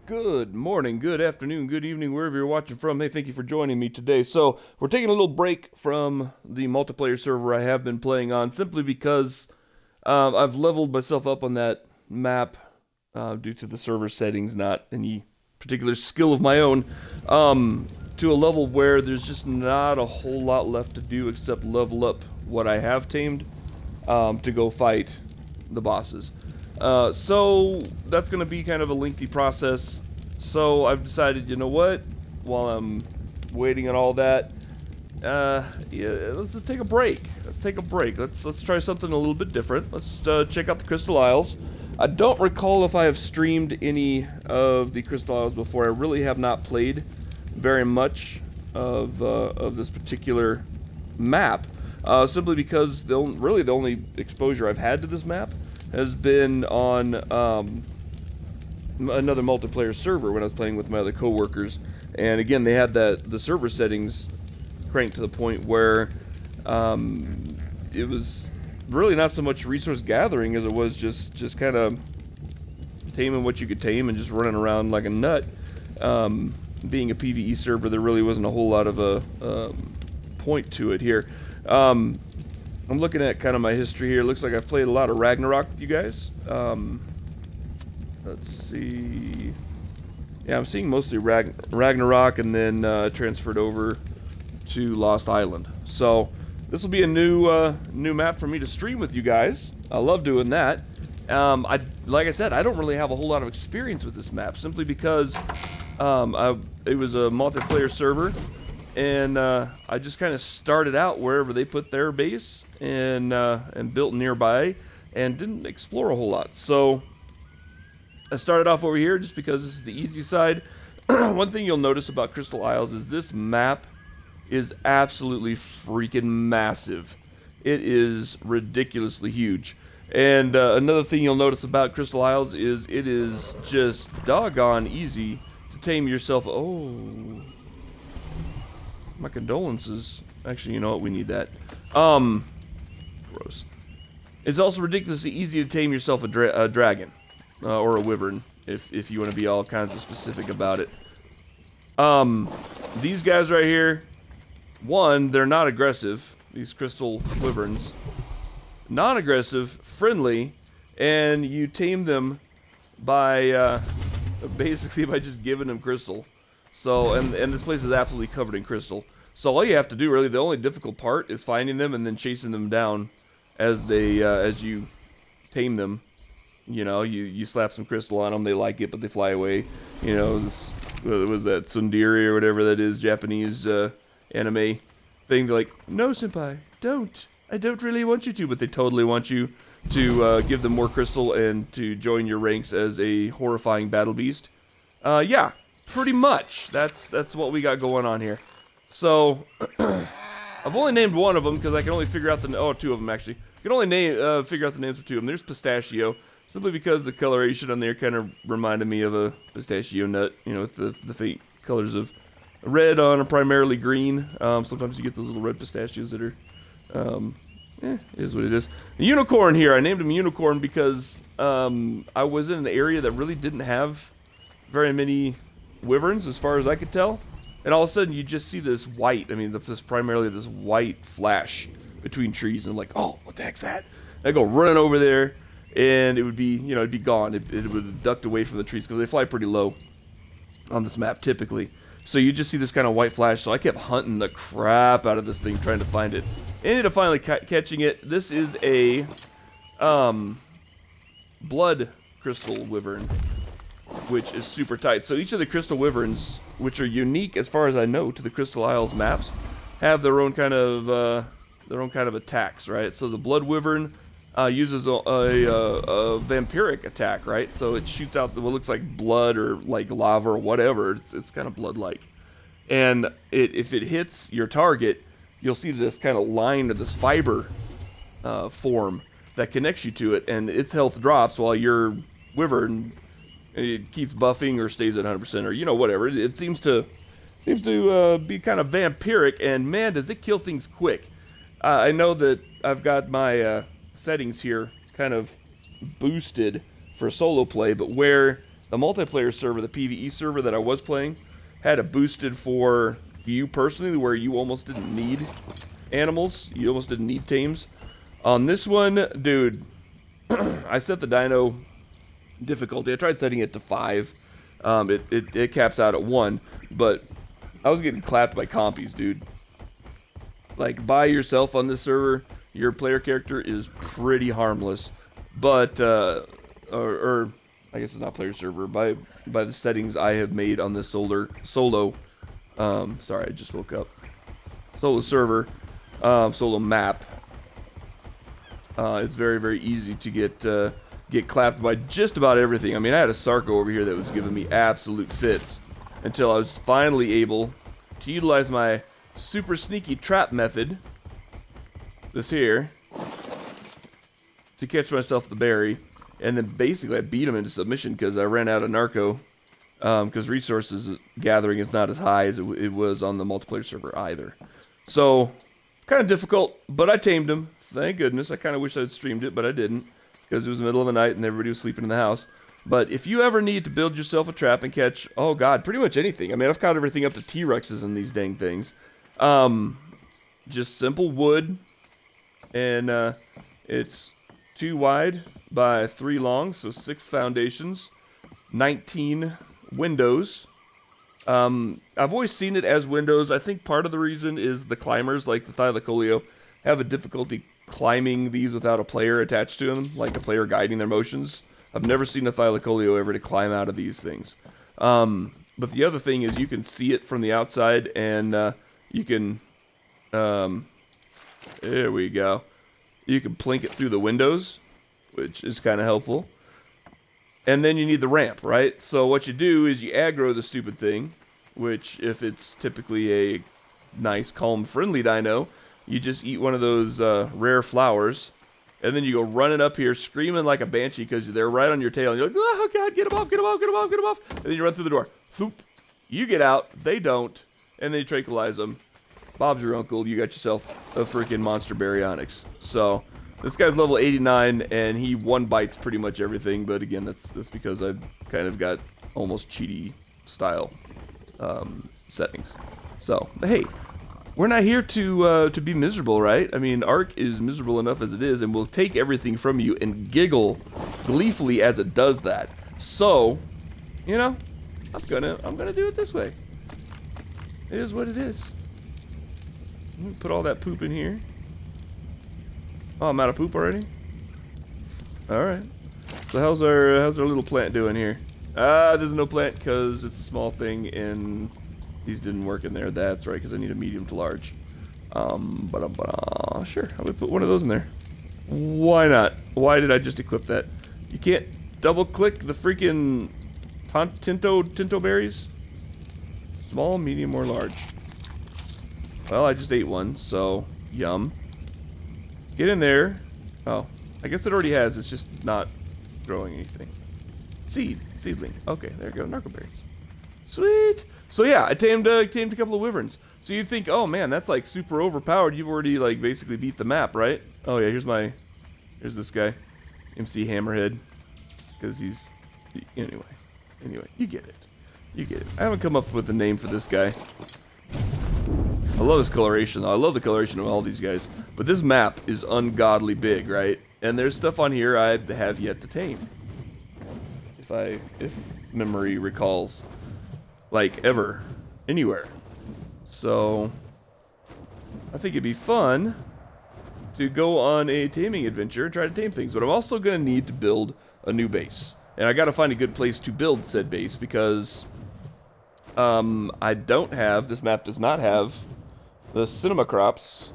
Good morning, good afternoon, good evening, wherever you're watching from. Hey, thank you for joining me today. So, we're taking a little break from the multiplayer server I have been playing on simply because I've leveled myself up on that map due to the server settings, not any particular skill of my own, to a level where there's just not a whole lot left to do except level up what I have tamed to go fight the bosses. So that's going to be kind of a lengthy process. So I've decided, you know what? While I'm waiting on all that, yeah, let's take a break. Let's take a break. Let's try something a little bit different. Let's check out the Crystal Isles. I don't recall if I have streamed any of the Crystal Isles before. I really have not played very much of this particular map, simply because really the only exposure I've had to this map has been on another multiplayer server when I was playing with my other coworkers. And again, they had the server settings cranked to the point where it was really not so much resource gathering as it was just kind of taming what you could tame and just running around like a nut. Being a PvE server, there really wasn't a whole lot of a point to it here. I'm looking at kind of my history here. It looks like I've played a lot of Ragnarok with you guys. Let's see. Yeah, I'm seeing mostly Ragnarok, and then transferred over to Lost Island. So this will be a new map for me to stream with you guys. I love doing that. Like I said, I don't really have a whole lot of experience with this map, simply because it was a multiplayer server. And I just kind of started out wherever they put their base and built nearby and didn't explore a whole lot. So I started off over here just because this is the easy side. One thing you'll notice about Crystal Isles is this map is absolutely freaking massive. It is ridiculously huge. And another thing you'll notice about Crystal Isles is it is just doggone easy to tame yourself. Oh, my condolences. Actually, you know what? We need that. Gross. It's also ridiculously easy to tame yourself a dragon. Or a wyvern, if you want to be all kinds of specific about it. These guys right here, one, they're not aggressive. These crystal wyverns. Non-aggressive, friendly, and you tame them by, basically by just giving them crystal. So, and this place is absolutely covered in crystal. So all you have to do, really, the only difficult part is finding them and then chasing them down as as you tame them. You know, you slap some crystal on them, they like it, but they fly away. You know, this, what was that, Sundari or whatever that is, Japanese anime thing. They're like, no, senpai, don't. I don't really want you to, but they totally want you to give them more crystal and to join your ranks as a horrifying battle beast. Yeah, pretty much. That's what we got going on here. So, I've only named one of them because I can only figure out two of them actually. I can only figure out the names for two of them. There's Pistachio, simply because the coloration on there kind of reminded me of a pistachio nut, you know, with the faint colors of red on a primarily green. Sometimes you get those little red pistachios that are, it is what it is. The Unicorn here, I named him Unicorn because I was in an area that really didn't have very many wyverns as far as I could tell. And all of a sudden you just see this white, primarily this white flash between trees, and I'm like, oh, what the heck's that? I go running over there, and it would be, you know, it'd be gone. It would have ducked away from the trees because they fly pretty low on this map typically. So you just see this kind of white flash. So I kept hunting the crap out of this thing trying to find it. Ended up finally catching it. This is a blood crystal wyvern, which is super tight. So each of the crystal wyverns, which are unique as far as I know to the Crystal Isles maps, have their own kind of attacks, right? So the blood wyvern uses a vampiric attack, right? So it shoots out what looks like blood or like lava or whatever. It's kind of blood-like. And if it hits your target, you'll see this kind of line of this fiber form that connects you to it, and its health drops while your wyvern, it keeps buffing or stays at 100%, or, you know, whatever. It seems to be kind of vampiric, and man, does it kill things quick. I know that I've got my settings here kind of boosted for solo play, but where the multiplayer server, the PvE server that I was playing, had it boosted for you personally, where you almost didn't need animals. You almost didn't need tames. On this one, dude, I set the dino difficulty. I tried setting it to 5. It caps out at 1, but I was getting clapped by compies, dude. Like, by yourself on this server, your player character is pretty harmless. But, or I guess it's not player server, by the settings I have made on this solo, sorry, I just woke up. Solo server, solo map. It's very, very easy to get clapped by just about everything. I mean, I had a Sarco over here that was giving me absolute fits until I was finally able to utilize my super sneaky trap method, this here, to catch myself the berry, and then basically I beat him into submission because I ran out of narco, because resources gathering is not as high as it was on the multiplayer server either. So, kind of difficult, but I tamed him. Thank goodness. I kind of wish I'd streamed it, but I didn't, because it was the middle of the night and everybody was sleeping in the house. But if you ever need to build yourself a trap and catch, oh god, pretty much anything. I mean, I've caught everything up to T-Rexes in these dang things. Just simple wood, and it's 2 wide by 3 long, so 6 foundations, 19 windows. I've always seen it as windows. I think part of the reason is the climbers, like the Thylacoleo, have a difficulty climbing these without a player attached to them, like a player guiding their motions. I've never seen a Thylacoleo ever to climb out of these things. But the other thing is you can see it from the outside, and you can, there we go. You can plink it through the windows, which is kind of helpful. And then you need the ramp, right? So what you do is you aggro the stupid thing, which if it's typically a nice, calm, friendly dino, you just eat one of those rare flowers, and then you go running up here screaming like a banshee because they're right on your tail, and you're like, oh god, get him off, get him off, get him off, get him off, and then you run through the door. Thoop. You get out, they don't, and then you tranquilize them. Bob's your uncle, you got yourself a freaking monster baryonyx. So, this guy's level 89, and he one bites pretty much everything, but again, that's because I've kind of got almost cheaty style settings. So, hey, we're not here to be miserable, right? I mean, Ark is miserable enough as it is, and will take everything from you and giggle gleefully as it does that. So, you know, I'm gonna do it this way. It is what it is. Put all that poop in here. Oh, I'm out of poop already? Alright. So how's our little plant doing here? There's no plant because it's a small thing and these didn't work in there. That's right, because I need a medium to large. Sure, I'm gonna put one of those in there. Why not? Why did I just equip that? You can't double click the freaking Tinto berries? Small, medium, or large? Well, I just ate one, so yum. Get in there. Oh, I guess it already has. It's just not growing anything. Seedling. Okay, there you go. Narco berries. Sweet. So yeah, I tamed a couple of wyverns. So you think, oh man, that's like super overpowered. You've already like basically beat the map, right? Oh yeah, here's this guy, MC Hammerhead, because he's anyway, you get it. I haven't come up with a name for this guy. I love his coloration though. I love the coloration of all these guys. But this map is ungodly big, right? And there's stuff on here I have yet to tame. If memory recalls. Like, ever. Anywhere. So, I think it'd be fun to go on a taming adventure and try to tame things. But I'm also going to need to build a new base. And I got to find a good place to build said base because I don't have, this map does not have the cinema chops,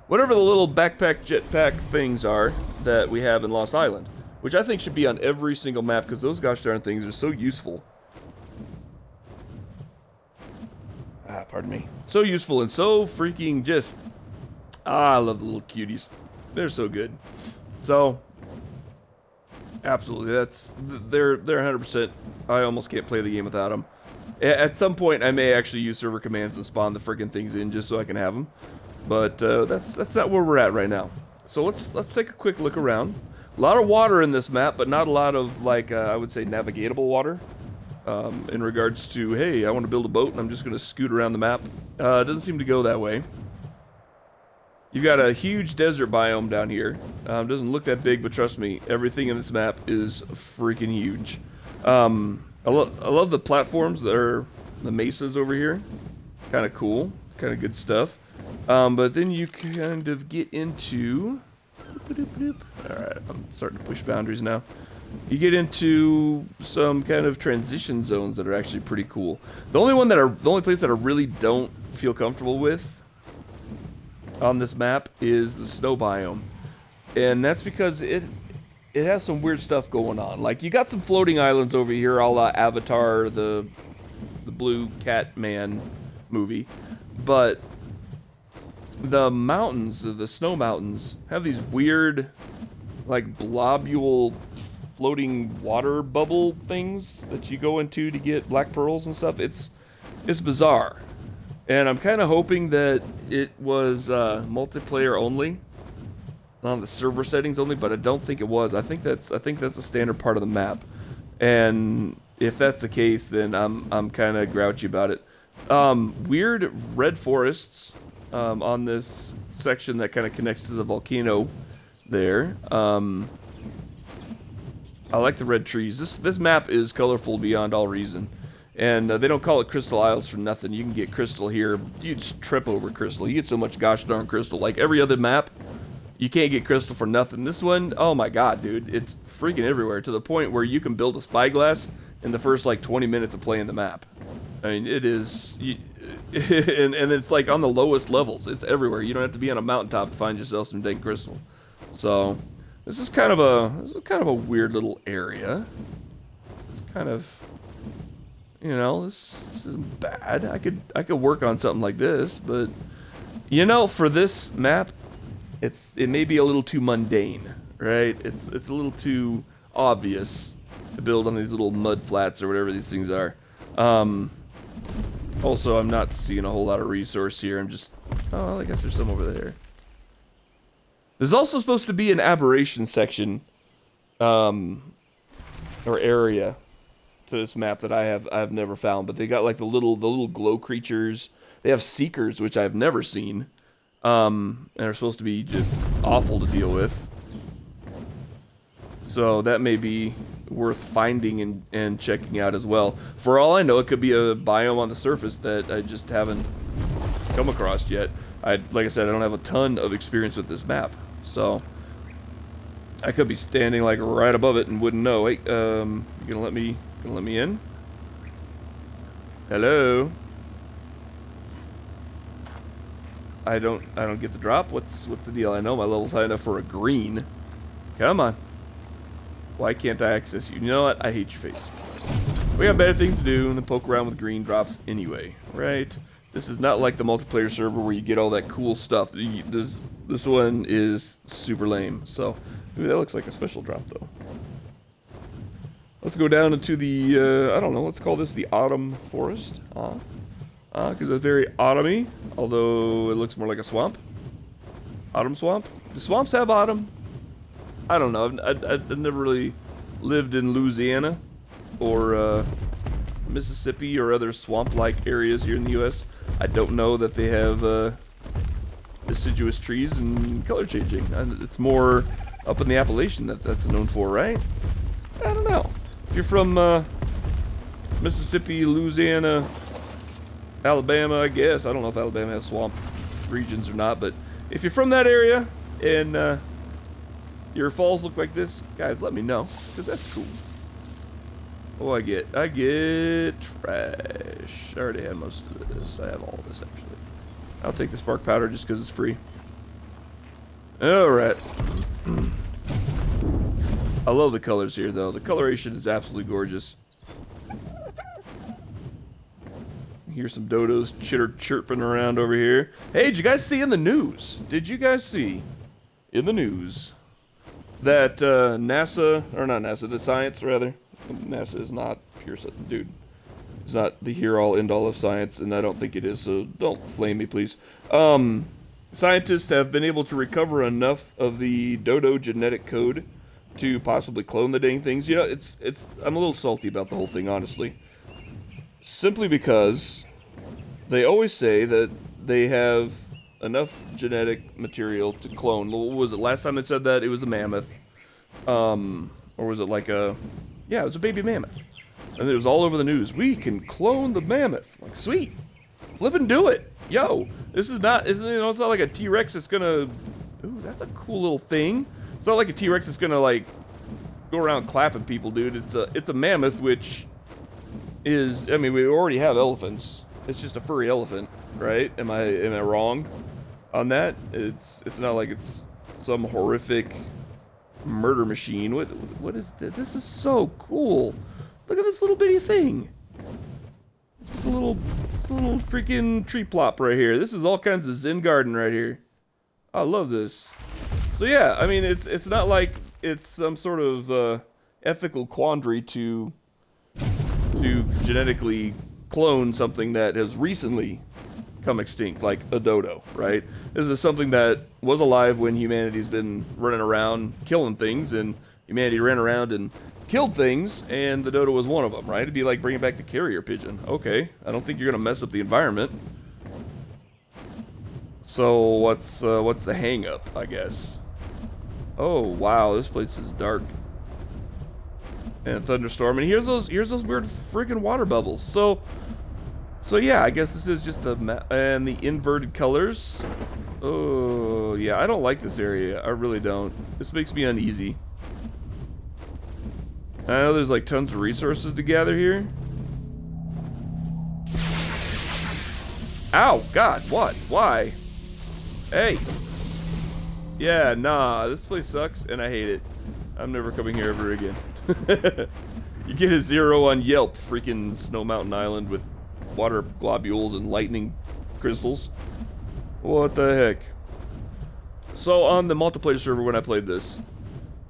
whatever the little backpack jetpack things are that we have in Lost Island, which I think should be on every single map because those gosh darn things are so useful. Pardon me. So useful and so freaking just, I love the little cuties. They're so good. So, absolutely, they're 100%. I almost can't play the game without them. At some point, I may actually use server commands and spawn the friggin' things in just so I can have them. But that's not where we're at right now. So let's take a quick look around. A lot of water in this map, but not a lot of, like, I would say navigatable water. In regards to, hey, I want to build a boat and I'm just going to scoot around the map. It doesn't seem to go that way. You've got a huge desert biome down here. Doesn't look that big, but trust me, everything in this map is freaking huge. I love the platforms that are the mesas over here. Kind of cool, kind of good stuff. But then you kind of get into... Alright, I'm starting to push boundaries now. You get into some kind of transition zones that are actually pretty cool. The only place that I really don't feel comfortable with on this map is the snow biome. And that's because it has some weird stuff going on. Like, you got some floating islands over here, a la Avatar, the Blue Cat Man movie. But the mountains, the snow mountains, have these weird, like, blobule floating water bubble things that you go into to get black pearls and stuff. It's bizarre. And I'm kind of hoping that it was multiplayer only, on the server settings only, but I don't think it was. I think that's a standard part of the map. And if that's the case, then I'm kind of grouchy about it. Weird red forests on this section that kind of connects to the volcano there. I like the red trees. This map is colorful beyond all reason. And they don't call it Crystal Isles for nothing. You can get crystal here. You just trip over crystal. You get so much gosh darn crystal. Like every other map, you can't get crystal for nothing. This one, oh my god, dude. It's freaking everywhere to the point where you can build a spyglass in the first like 20 minutes of playing the map. I mean, it is... and it's like on the lowest levels. It's everywhere. You don't have to be on a mountaintop to find yourself some dang crystal. So... This is kind of a weird little area. It's kind of, you know, this isn't bad. I could work on something like this, but you know, for this map, it may be a little too mundane, right? It's a little too obvious to build on these little mud flats or whatever these things are. Also, I'm not seeing a whole lot of resource here. I'm just, oh, I guess there's some over there. There's also supposed to be an aberration section, or area, to this map that I've never found. But they got like the little glow creatures. They have seekers, which I've never seen, and are supposed to be just awful to deal with. So that may be worth finding and checking out as well. For all I know, it could be a biome on the surface that I just haven't come across yet. Like I said, I don't have a ton of experience with this map. So I could be standing like right above it and wouldn't know. Hey, you gonna let me in? Hello? I don't get the drop. What's the deal? I know my level's high enough for a green. Come on. Why can't I access you? You know what? I hate your face. We got better things to do than poke around with green drops anyway, right? This is not like the multiplayer server where you get all that cool stuff. This one is super lame. So, maybe that looks like a special drop, though. Let's go down into the, I don't know, let's call this the Autumn Forest. Because it's very autumny, although it looks more like a swamp. Autumn swamp? Do swamps have autumn? I don't know. I've never really lived in Louisiana or Mississippi or other swamp-like areas here in the U.S. I don't know that they have deciduous trees and color changing. It's more up in the Appalachian that's known for, right? I don't know. If you're from Mississippi, Louisiana, Alabama, I guess. I don't know if Alabama has swamp regions or not, but if you're from that area and your falls look like this, guys, let me know, because that's cool. Oh, I get trash. I already have most of this. I have all of this, actually. I'll take the spark powder just because it's free. Alright. I love the colors here, though. The coloration is absolutely gorgeous. Here's some dodos chirping around over here. Hey, did you guys see in the news? Did you guys see in the news that NASA, or not NASA, the science, rather. NASA is not pure, dude. It's not the here-all, end-all of science, and I don't think it is, so don't flame me, please. Scientists have been able to recover enough of the dodo genetic code to possibly clone the dang things. You know, I'm a little salty about the whole thing, honestly. Simply because they always say that they have enough genetic material to clone. What was it? Last time they said that it was a mammoth. Or was it like a... Yeah, it was a baby mammoth. And it was all over the news. We can clone the mammoth. Like, sweet. Flip and do it. Yo, this is not... It's not like a T-Rex that's gonna... Ooh, that's a cool little thing. It's not like a T-Rex that's gonna, like, go around clapping people, dude. It's a mammoth, which is... I mean, we already have elephants. It's just a furry elephant, right? Am I wrong on that? It's not like it's some horrific murder machine. What is this? This is so cool. Look at this little bitty thing. It's just a little freaking tree plop right here. This is all kinds of Zen garden right here. I love this. So yeah, I mean, it's not like it's some sort of ethical quandary to genetically clone something that has recently come extinct, like a dodo, right? This is something that was alive when humanity's been running around killing things, and humanity ran around and killed things, and the dodo was one of them, right? It'd be like bringing back the carrier pigeon. Okay, I don't think you're gonna mess up the environment. So what's the hang up, I guess? Oh wow, this place is dark. And thunderstorm, and here's those weird freaking water bubbles. So yeah, I guess this is just the map and the inverted colors. Oh yeah, I don't like this area. I really don't. This makes me uneasy. I know there's like tons of resources to gather here. Ow, God, what? Why? Hey. Yeah, nah, this place sucks and I hate it. I'm never coming here ever again. You get a 0 on Yelp, freaking Snow Mountain Island with water globules and lightning crystals. What the heck? So on the multiplayer server when I played this,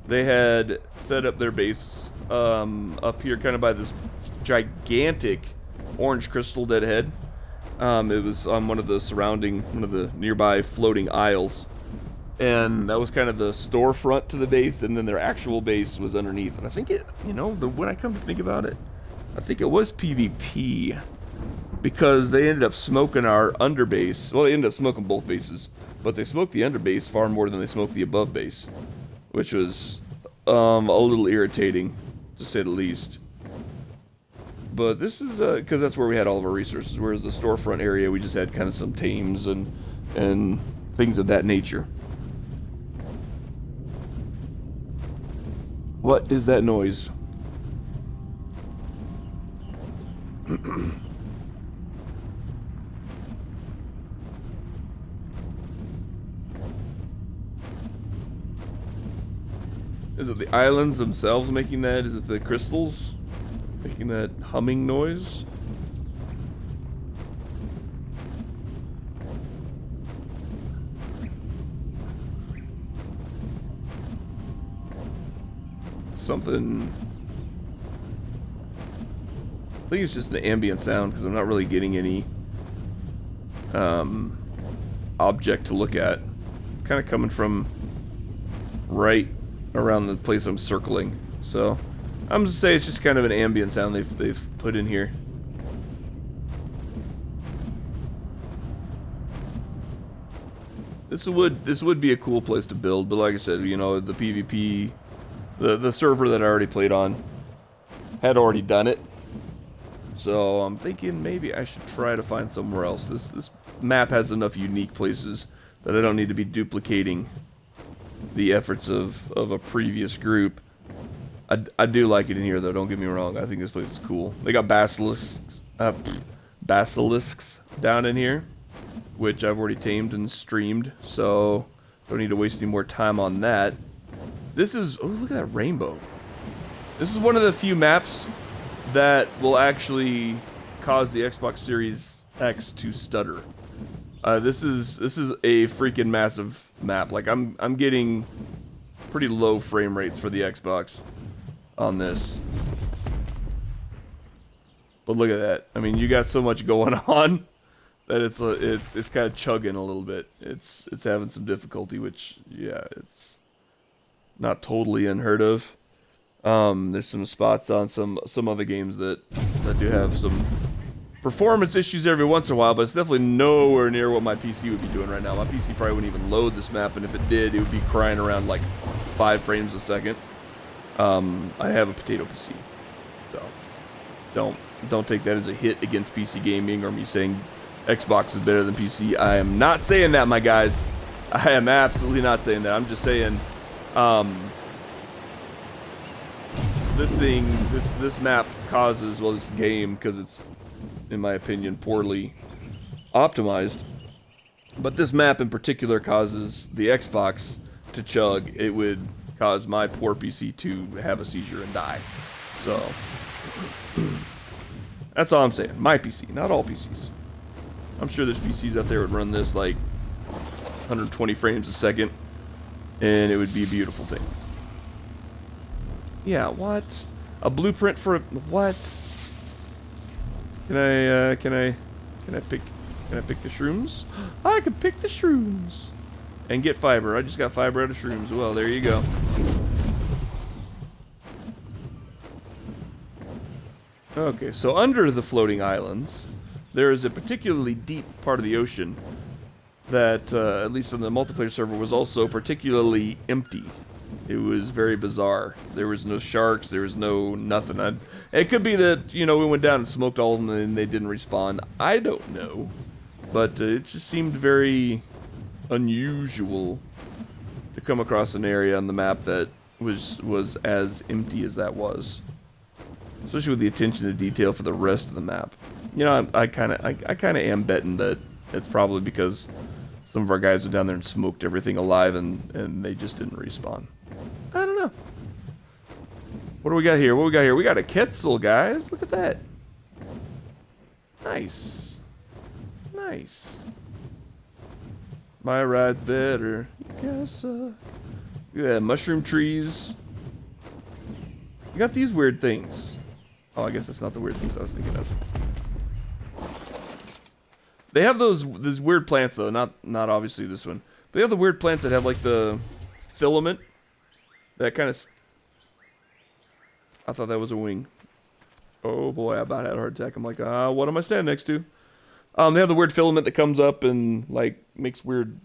they had set up their base up here kind of by this gigantic orange crystal deadhead. It was on one of the nearby floating isles. And that was kind of the storefront to the base, and then their actual base was underneath. And I think when I come to think about it, I think it was PvP. Because they ended up smoking our underbase. Well, they ended up smoking both bases. But they smoked the underbase far more than they smoked the above base. Which was a little irritating, to say the least. But this is, because that's where we had all of our resources. Whereas the storefront area, we just had kind of some tames and things of that nature. What is that noise? Is it the islands themselves making that? Is it the crystals making that humming noise? Something... I think it's just an ambient sound because I'm not really getting any object to look at. It's kind of coming from right around the place I'm circling. So I'm just saying it's just kind of an ambient sound they've put in here. This would be a cool place to build, but like I said, you know, the PvP, the server that I already played on had already done it. So I'm thinking maybe I should try to find somewhere else. This map has enough unique places that I don't need to be duplicating the efforts of a previous group. I do like it in here though, don't get me wrong. I think this place is cool. They got basilisks down in here, which I've already tamed and streamed, so don't need to waste any more time on that. This is, oh look at that rainbow. This is one of the few maps that will actually cause the Xbox Series X to stutter. This is a freaking massive map. Like I'm getting pretty low frame rates for the Xbox on this. But look at that. I mean, you got so much going on that it's kind of chugging a little bit. It's having some difficulty, which yeah, it's not totally unheard of. There's some spots on some other games that do have some performance issues every once in a while, but it's definitely nowhere near what my PC would be doing right now. My PC probably wouldn't even load this map, and if it did, it would be crying around like 5 frames a second. I have a potato PC, so don't take that as a hit against PC gaming or me saying Xbox is better than PC. I am not saying that, my guys. I am absolutely not saying that. I'm just saying, this map causes, well, this game, because it's, in my opinion, poorly optimized. But this map in particular causes the Xbox to chug. It would cause my poor PC to have a seizure and die. So, that's all I'm saying. My PC, not all PCs. I'm sure there's PCs out there that would run this like 120 frames a second, and it would be a beautiful thing. Yeah, what? A blueprint for a, what? Can I pick the shrooms? I can pick the shrooms and get fiber. I just got fiber out of shrooms. Well, there you go. Okay, so under the floating islands, there is a particularly deep part of the ocean that, at least on the multiplayer server, was also particularly empty. It was very bizarre. There was no sharks. There was no nothing. It could be that, you know, we went down and smoked all of them and they didn't respawn. I don't know. But it just seemed very unusual to come across an area on the map that was as empty as that was. Especially with the attention to detail for the rest of the map. You know, I kind of am betting that it's probably because some of our guys went down there and smoked everything alive and they just didn't respawn. I don't know. What do we got here? What we got here? We got a Quetzal, guys. Look at that. Nice. Nice. My ride's better. Yes, yeah, mushroom trees. You got these weird things. Oh, I guess that's not the weird things I was thinking of. They have those weird plants though, not obviously this one. But they have the weird plants that have like the filament. That kind of. I thought that was a wing. Oh boy, I about had a heart attack. I'm like, what am I standing next to? They have the weird filament that comes up and like makes weird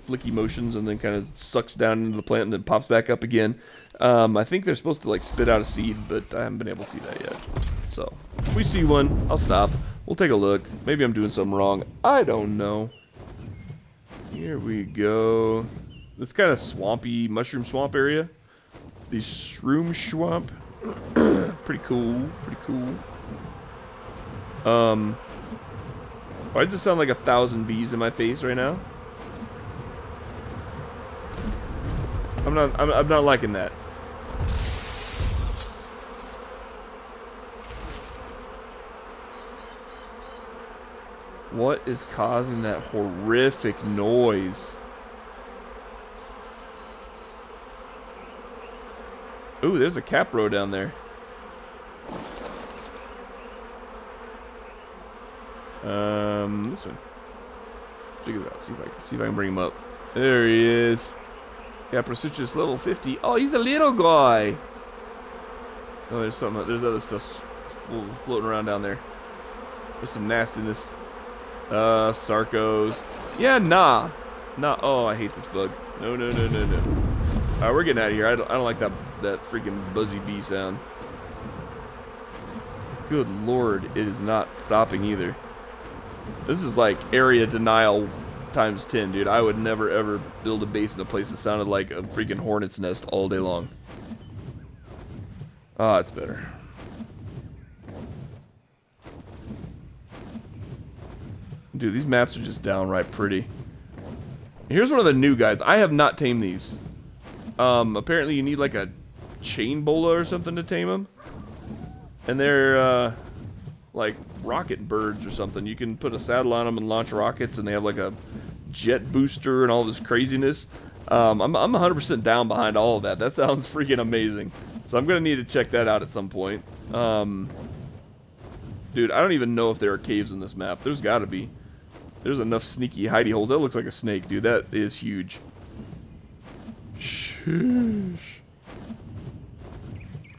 flicky motions and then kind of sucks down into the plant and then pops back up again. I think they're supposed to like spit out a seed, but I haven't been able to see that yet. So if we see one, I'll stop. We'll take a look. Maybe I'm doing something wrong. I don't know. Here we go. This kind of swampy mushroom swamp area. The shroom swamp. Pretty cool. Pretty cool. Why does it sound like 1,000 bees in my face right now? I'm not liking that. What is causing that horrific noise? Ooh, there's a capro down there. This one. Figure it out. See if I can bring him up. There he is. Caprocitrus level 50. Oh, he's a little guy. Oh, there's something. There's other stuff floating around down there. There's some nastiness. Sarcos. Yeah, nah. Oh, I hate this bug. No. Alright, we're getting out of here. I don't like that freaking buzzy bee sound. Good lord, it is not stopping either. This is like area denial times 10, dude. I would never ever build a base in a place that sounded like a freaking hornet's nest all day long. Ah, it's better. Dude, these maps are just downright pretty. Here's one of the new guys. I have not tamed these. Apparently you need like a chain bola or something to tame them. And they're, like rocket birds or something. You can put a saddle on them and launch rockets, and they have like a jet booster and all this craziness. I'm 100% down behind all of that. That sounds freaking amazing. So I'm gonna need to check that out at some point. Dude, I don't even know if there are caves in this map. There's gotta be. There's enough sneaky hidey holes. That looks like a snake, dude. That is huge. Sheesh.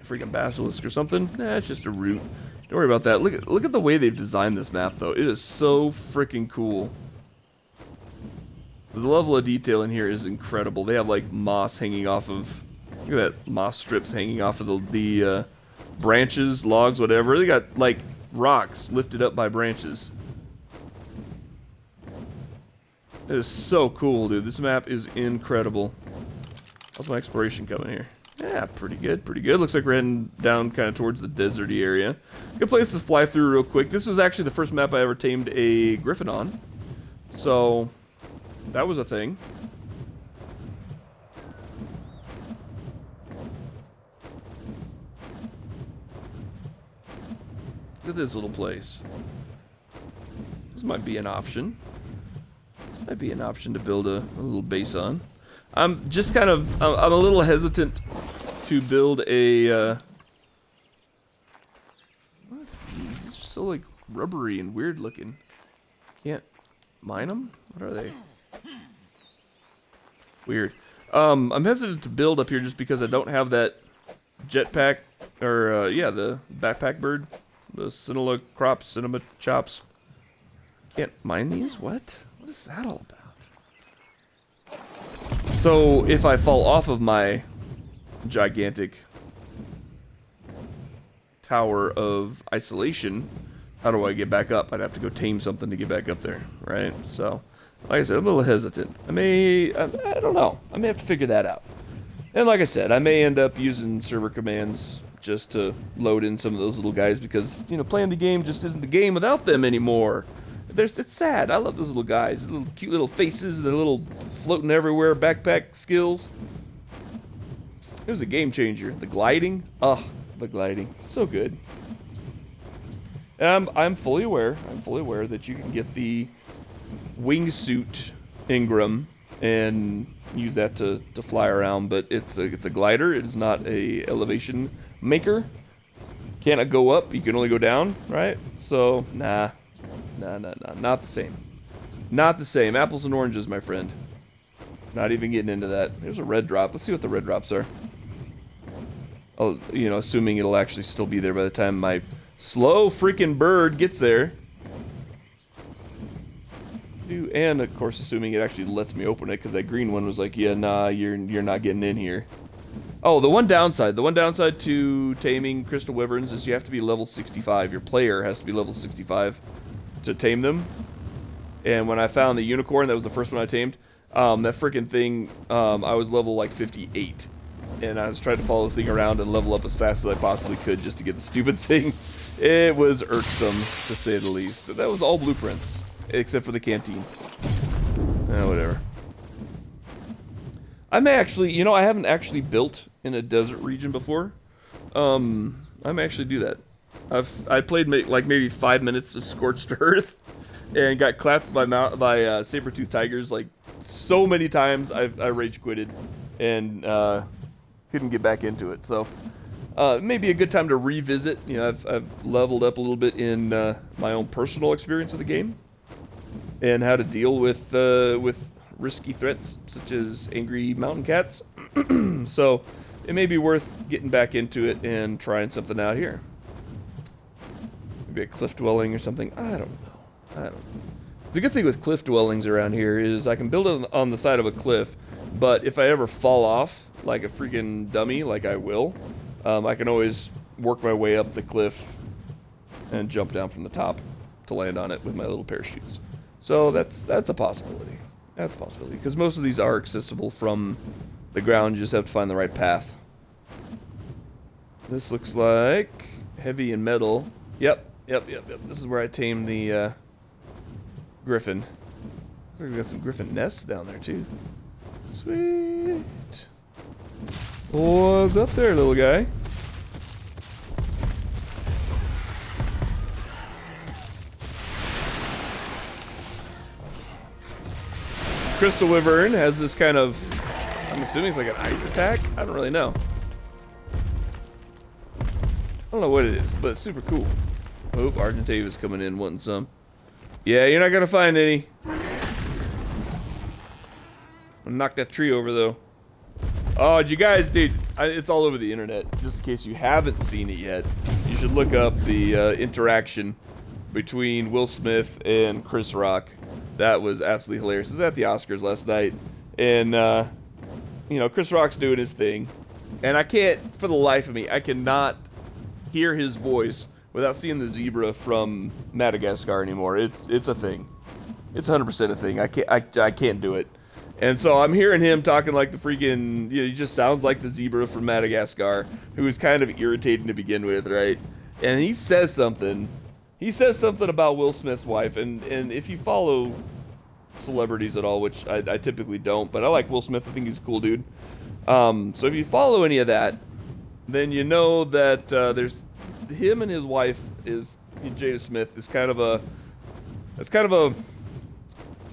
Freaking basilisk or something? Nah, it's just a root. Don't worry about that. Look at the way they've designed this map, though. It is so freaking cool. The level of detail in here is incredible. They have like moss hanging off of. Look at that, moss strips hanging off of the branches, logs, whatever. They got like rocks lifted up by branches. It is so cool, dude. This map is incredible. How's my exploration coming here? Yeah, pretty good, pretty good. Looks like we're heading down kind of towards the deserty area. Good place to fly through real quick. This was actually the first map I ever tamed a griffin on. So, that was a thing. Look at this little place. This might be an option. This might be an option to build a little base on. I'm just kind of, I'm a little hesitant to build a, what are these? These are so like rubbery and weird looking. Can't mine them? What are they? Weird. I'm hesitant to build up here just because I don't have that jetpack, or, yeah, the backpack bird. The Cinema crops, Cinema chops. Can't mine these? What? What is that all about? So, if I fall off of my gigantic tower of isolation, how do I get back up? I'd have to go tame something to get back up there, right? So, like I said, I'm a little hesitant. I don't know. I may have to figure that out. And like I said, I may end up using server commands just to load in some of those little guys because, you know, playing the game just isn't the game without them anymore. It's sad. I love those little guys. Little cute little faces, their little floating everywhere backpack skills. It was a game changer. The gliding. Oh, the gliding. So good. And I'm fully aware that you can get the wingsuit Ingram and use that to fly around, but it's a glider. It is not a elevation maker. Cannot go up. You can only go down, right? So nah, not the same. Not the same. Apples and oranges, my friend. Not even getting into that. There's a red drop. Let's see what the red drops are. Oh, you know, assuming it'll actually still be there by the time my slow freaking bird gets there. And of course, assuming it actually lets me open it, because that green one was like, yeah, nah, you're not getting in here. Oh, the one downside to taming crystal wyverns is you have to be level 65. Your player has to be level 65 to tame them. And when I found the unicorn, that was the first one I tamed. That freaking thing, I was level like 58, and I was trying to follow this thing around and level up as fast as I possibly could just to get the stupid thing. It was irksome, to say the least. That was all blueprints, except for the canteen. Whatever. I may actually, you know, I haven't actually built in a desert region before. I may actually do that. I played like maybe 5 minutes of Scorched Earth and got clapped by saber-toothed tigers like so many times. I rage quitted and couldn't get back into it. So maybe a good time to revisit. You know, I've leveled up a little bit in my own personal experience of the game and how to deal with risky threats such as angry mountain cats. So it may be worth getting back into it and trying something out here. Maybe a cliff dwelling or something. I don't know. The good thing with cliff dwellings around here is I can build it on the side of a cliff, but if I ever fall off like a freaking dummy, like I will, I can always work my way up the cliff and jump down from the top to land on it with my little parachutes. So that's a possibility. That's a possibility, because most of these are accessible from the ground. You just have to find the right path. This looks like heavy and metal. Yep. This is where I tamed the griffin. Looks like we got some griffin nests down there too. Sweet. What's up there, little guy? Crystal Wyvern has this kind of, I'm assuming it's like an ice attack? I don't really know. I don't know what it is, but it's super cool. Oh, Argentavis coming in wanting some. Yeah, you're not gonna find any. I'm gonna knock that tree over though. Oh, did you guys, dude, it's all over the internet. Just in case you haven't seen it yet, you should look up the interaction between Will Smith and Chris Rock. That was absolutely hilarious. It was at the Oscars last night. And, you know, Chris Rock's doing his thing. And I can't, for the life of me, I cannot hear his voice without seeing the zebra from Madagascar anymore. It's a thing. It's 100% a thing. I can't do it. And so I'm hearing him talking like the freaking, you know, he just sounds like the zebra from Madagascar, who is kind of irritating to begin with, right? And he says something. He says something about Will Smith's wife, and if you follow celebrities at all, which I typically don't, but I like Will Smith. I think he's a cool dude. So if you follow any of that, then you know that there's him and his wife is Jada Smith is kind of a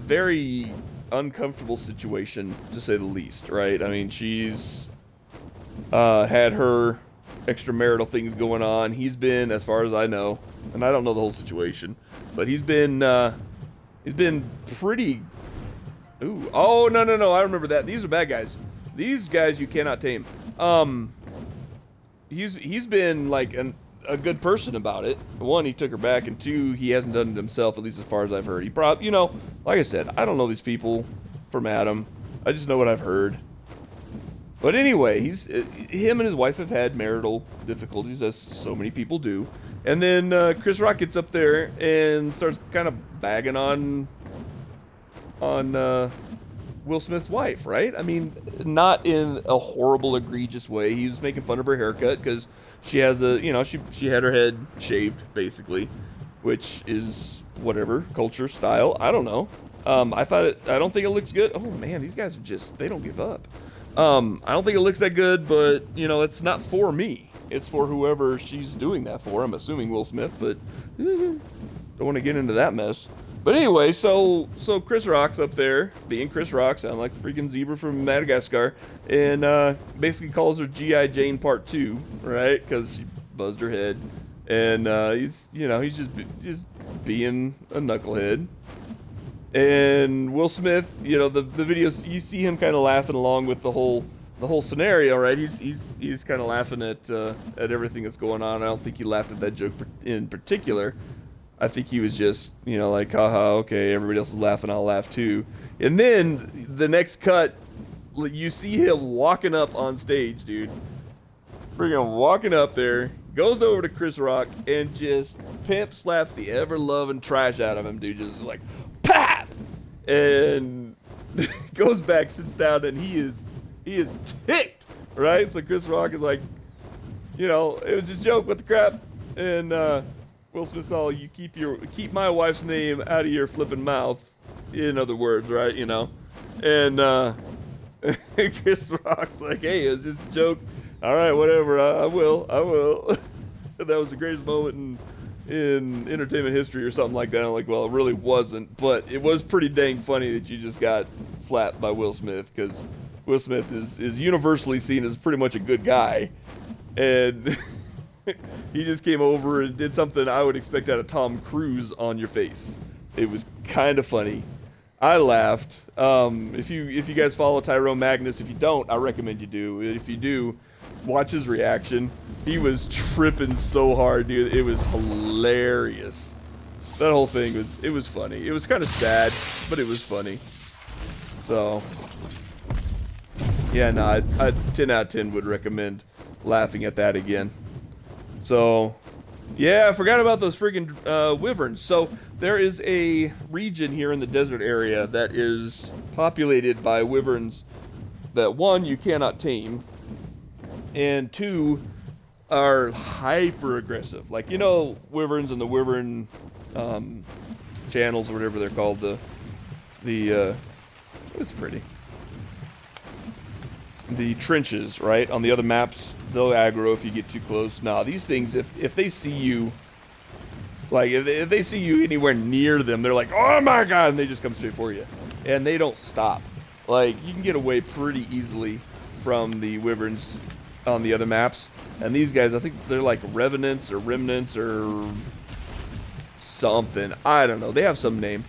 very uncomfortable situation, to say the least, right? I mean, she's had her extramarital things going on. He's been, as far as I know, and I don't know the whole situation, but he's been pretty. Ooh, oh no! I remember that. These are bad guys. These guys you cannot tame. He's been like a good person about it. One, he took her back, and two, he hasn't done it himself, at least as far as I've heard. He probably, you know, like I said, I don't know these people from Adam. I just know what I've heard. But anyway, him and his wife have had marital difficulties, as so many people do. And then Chris Rock gets up there and starts kind of bagging on Will Smith's wife, right? I mean, not in a horrible, egregious way. He was making fun of her haircut because she has she had her head shaved, basically, which is whatever, culture, style, I don't know. I don't think it looks good. Oh man, these guys are they don't give up. I don't think it looks that good, but you know, it's not for me. It's for whoever she's doing that for. I'm assuming Will Smith, but don't want to get into that mess. But anyway, so Chris Rock's up there, being Chris Rock, sound like the freaking zebra from Madagascar, and basically calls her G.I. Jane Part 2, right? Because she buzzed her head, and he's just being a knucklehead. And Will Smith, you know, the videos, you see him kind of laughing along with the whole scenario, right? He's kind of laughing at everything that's going on. I don't think he laughed at that joke in particular. I think he was just, you know, like, haha, okay, everybody else is laughing, I'll laugh too. And then the next cut, you see him walking up on stage, dude. Freaking walking up there, goes over to Chris Rock and just pimp slaps the ever-loving trash out of him, dude. Just like, pap! And goes back, sits down, and he is ticked, right? So Chris Rock is like, you know, it was just a joke, what the crap? And Will Smith's all, you keep my wife's name out of your flipping mouth, in other words, right? You know, and Chris Rock's like, hey, it's just a joke. All right, whatever. I will. That was the greatest moment in entertainment history, or something like that. I'm like, well, it really wasn't, but it was pretty dang funny that you just got slapped by Will Smith, because Will Smith is universally seen as pretty much a good guy, and he just came over and did something I would expect out of Tom Cruise on your face. It was kind of funny. I laughed. If you guys follow Tyrone Magnus, if you don't, I recommend you do. If you do, watch his reaction. He was tripping so hard, dude. It was hilarious. That whole thing was funny. It was kind of sad, but it was funny. So, yeah, no, I'd 10 out of 10 would recommend laughing at that again. So, yeah, I forgot about those freaking wyverns. So, there is a region here in the desert area that is populated by wyverns that, one, you cannot tame, and two, are hyper aggressive. Like, you know, wyverns and the wyvern channels, or whatever they're called, it's pretty. The trenches, right? On the other maps, they'll aggro if you get too close. Nah, these things, if they see you, like, if they see you anywhere near them, they're like, oh my god, and they just come straight for you. And they don't stop. Like, you can get away pretty easily from the wyverns on the other maps. And these guys, I think they're like revenants or remnants or something. I don't know. They have some name.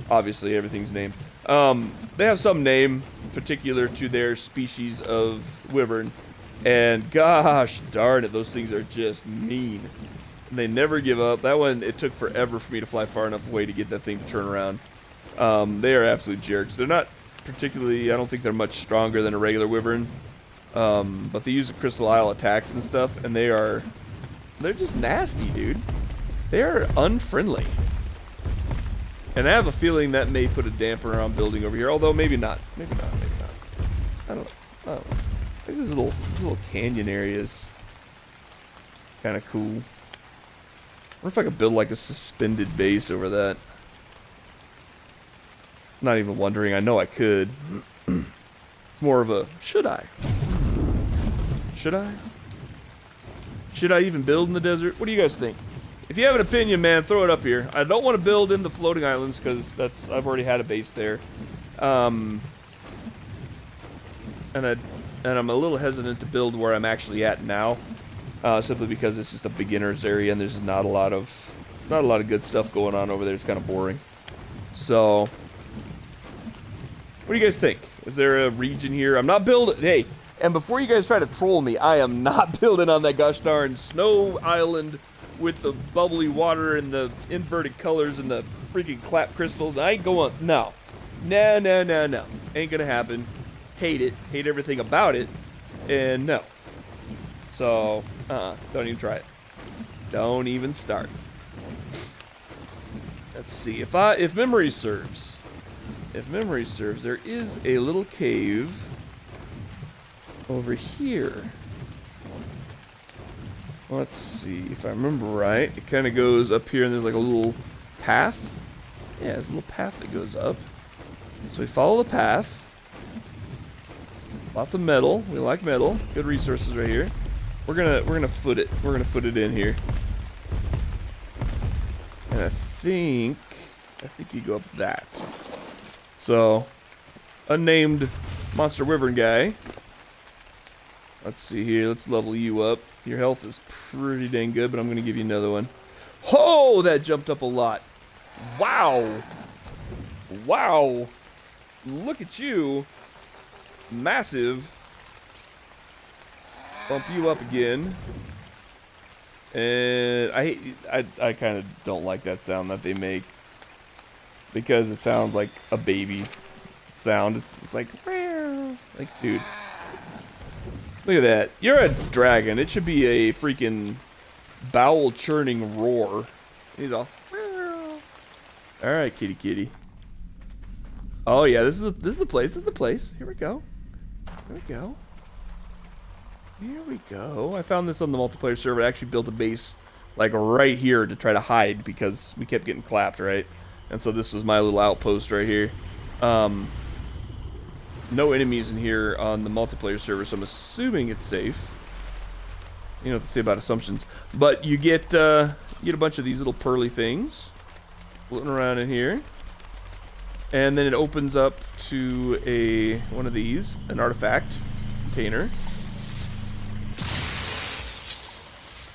Obviously, everything's named. They have some name particular to their species of wyvern. And gosh darn it, those things are just mean. And they never give up. That one, it took forever for me to fly far enough away to get that thing to turn around. They are absolute jerks. They're not particularly, I don't think they're much stronger than a regular wyvern. But they use the Crystal Isle attacks and stuff, and they're just nasty, dude. They're unfriendly. And I have a feeling that may put a damper on building over here, although maybe not. Maybe not, maybe not. I don't know. I think these little canyon areas kind of cool. I wonder if I could build like a suspended base over that. Not even wondering, I know I could. It's more of a, should I? Should I? Should I even build in the desert? What do you guys think? If you have an opinion, man, throw it up here. I don't want to build in the floating islands because I've already had a base there. And I'm a little hesitant to build where I'm actually at now, simply because it's just a beginner's area and there's not a lot of good stuff going on over there. It's kind of boring. So, what do you guys think? Is there a region here? I'm not building. Hey, and before you guys try to troll me, I am not building on that gosh darn snow island with the bubbly water and the inverted colors and the freaking clap crystals. I ain't going. No. No. Ain't gonna happen. Hate it. Hate everything about it. And no. So, don't even try it. Don't even start. Let's see. If memory serves. If memory serves, there is a little cave over here. Let's see. If I remember right, it kind of goes up here and there's like a little path. Yeah, there's a little path that goes up. So we follow the path. Lots of metal. We like metal. Good resources right here. We're gonna foot it. We're gonna foot it in here. And I think you go up that. So, unnamed monster wyvern guy. Let's see here. Let's level you up. Your health is pretty dang good, but I'm gonna give you another one. Oh, that jumped up a lot. Wow. Wow. Look at you. Massive. Bump you up again. And I kind of don't like that sound that they make, because it sounds like a baby sound. It's like, dude, look at that. You're a dragon. It should be a freaking bowel churning roar. He's all, all right, kitty. Oh yeah, this is the place. This is the place. Here we go. Here we go. I found this on the multiplayer server. I actually built a base like right here to try to hide because we kept getting clapped, right? And so this was my little outpost right here. No enemies in here on the multiplayer server, so I'm assuming it's safe. You know what to say about assumptions. But you get a bunch of these little pearly things floating around in here. And then it opens up to one of these, an artifact container.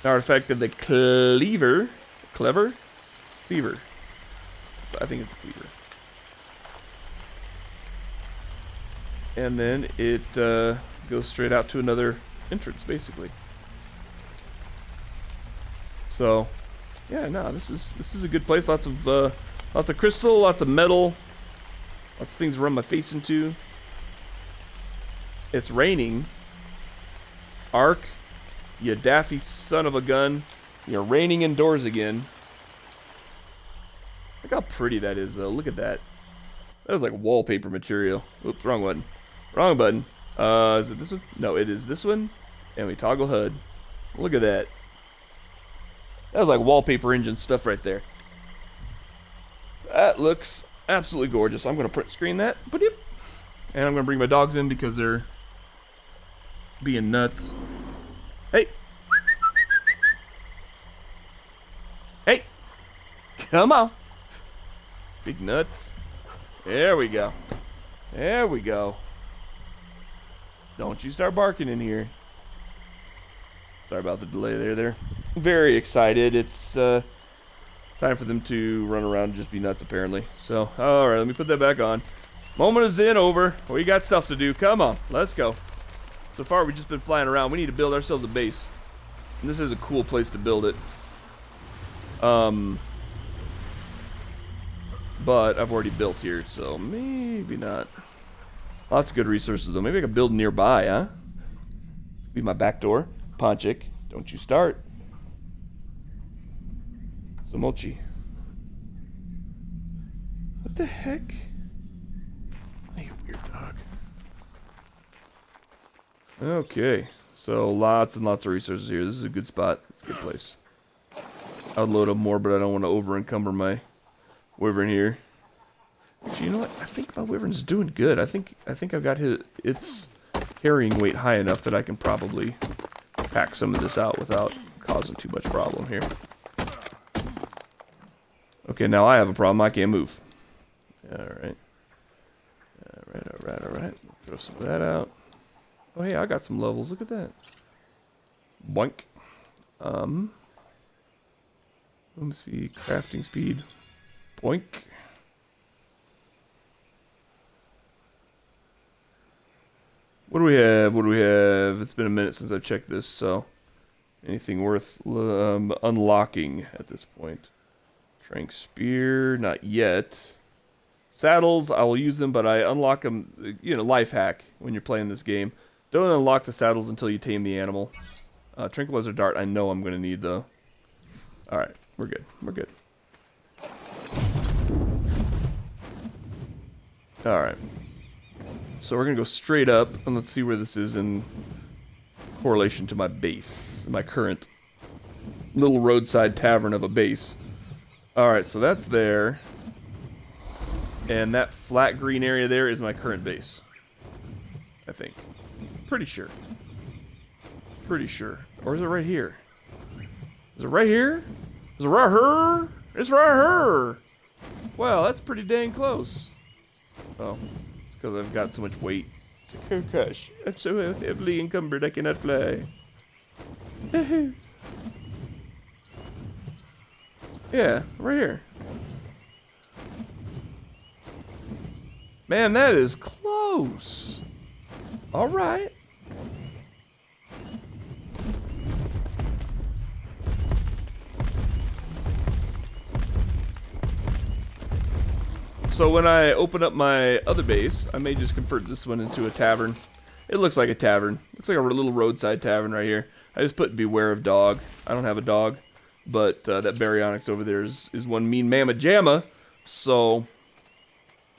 An artifact of the cleaver. Cleaver? I think it's a cleaver. And then it goes straight out to another entrance, basically. So, yeah, no, this is a good place. Lots of crystal, lots of metal. Lots of things to run my face into. It's raining. Ark, you daffy son of a gun. You're raining indoors again. Look how pretty that is, though. Look at that. That is like wallpaper material. Oops, wrong button. Wrong button. Is it this one? No, it is this one. And we toggle HUD. Look at that. That was like wallpaper engine stuff right there. That looks absolutely gorgeous. I'm going to print screen that. And I'm going to bring my dogs in because they're being nuts. Hey. Hey. Come on. Big nuts. There we go. There we go. Don't you start barking in here. Sorry about the delay there. They're very excited. It's time for them to run around and just be nuts, apparently. So, alright, let me put that back on. Moment is in over. We got stuff to do. Come on, let's go. So far, we've just been flying around. We need to build ourselves a base. And this is a cool place to build it. But I've already built here, so maybe not. Lots of good resources, though. Maybe I can build nearby, huh? This could be my back door. Ponchik, don't you start. Somochi. What the heck? You weird dog. Okay, so lots and lots of resources here. This is a good spot. It's a good place. I would load up more, but I don't want to over-encumber my wyvern here. Actually, you know what? I think my wyvern's doing good. I think I've got its carrying weight high enough that I can probably pack some of this out without causing too much problem here. Okay, now I have a problem. I can't move. Alright. Alright. Throw some of that out. Oh, hey, I got some levels. Look at that. Boink. Movement speed, crafting speed. Boink. What do we have? It's been a minute since I've checked this, so anything worth unlocking at this point? Trank Spear, not yet. Saddles, I will use them, but I unlock them, life hack when you're playing this game. Don't unlock the saddles until you tame the animal. Tranquilizer Dart, I know I'm going to need, though. Alright, we're good. Alright. So we're going to go straight up, and let's see where this is in correlation to my base. My current little roadside tavern of a base. Alright, so that's there. And that flat green area there is my current base. I think. Pretty sure. Or is it right here? Is it right here? Is it right here? It's right here! Well, that's pretty dang close. Oh. Because I've got so much weight. It's like, oh gosh, I'm so heavily encumbered I cannot fly. Yeah, right here. Man, that is close. Alright. So when I open up my other base, I may just convert this one into a tavern. It looks like a tavern. Looks like a little roadside tavern right here. I just put beware of dog. I don't have a dog, but that baryonyx over there is one mean mamma jamma. So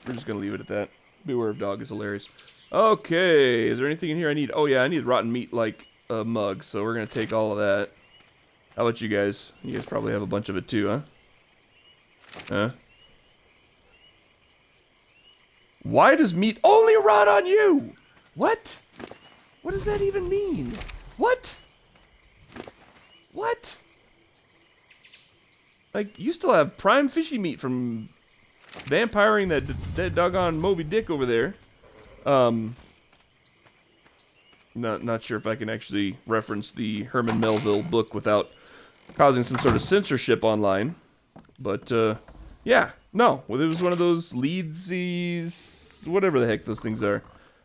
we're just gonna leave it at that. Beware of dog is hilarious. Okay, is there anything in here I need? Oh yeah, I need rotten meat like a mug. So we're gonna take all of that. How about you guys? You guys probably have a bunch of it too, huh? Huh? Why does meat only rot on you? What? What does that even mean? What? What? Like, you still have prime fishy meat from vampiring that doggone Moby Dick over there. Not sure if I can actually reference the Herman Melville book without causing some sort of censorship online. But, yeah. No, well, it was one of those Leedsies, whatever the heck those things are.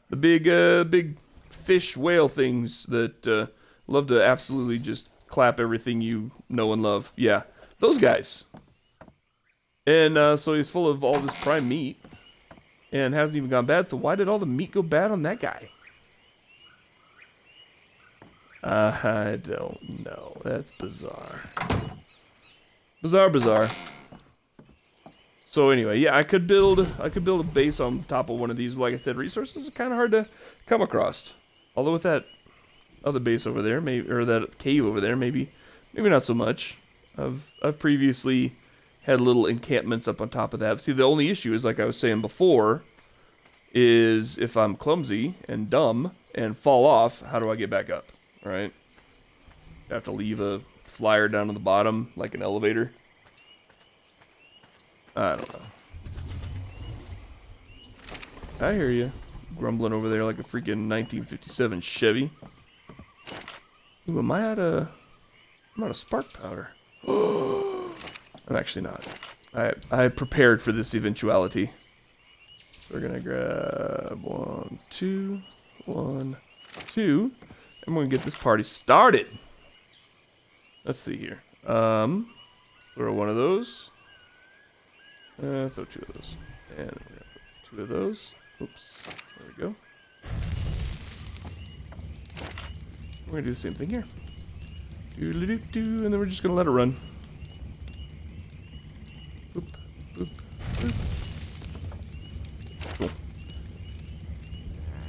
The big fish whale things that love to absolutely just clap everything you know and love. Yeah, those guys. And so he's full of all this prime meat and hasn't even gone bad. So why did all the meat go bad on that guy? I don't know. That's bizarre. Bizarre. So anyway, yeah, I could build a base on top of one of these. Like I said, resources are kind of hard to come across. Although with that other base over there, or that cave over there, maybe not so much. I've previously had little encampments up on top of that. See, the only issue is, like I was saying before, is if I'm clumsy and dumb and fall off, how do I get back up? Right? I have to leave a flyer down on the bottom like an elevator. I don't know. I hear you. Grumbling over there like a freaking 1957 Chevy. Ooh, I'm out of spark powder. I'm actually not. I prepared for this eventuality. So So we're gonna grab 1, 2, 1, 2, and we're gonna get this party started. Let's see here. Let's throw one of those. Throw 2 of those, and we're gonna put 2 of those. Oops, there we go. We're gonna do the same thing here. Doodly-doo-doo, and then we're just gonna let it run. Boop, boop, boop. Cool.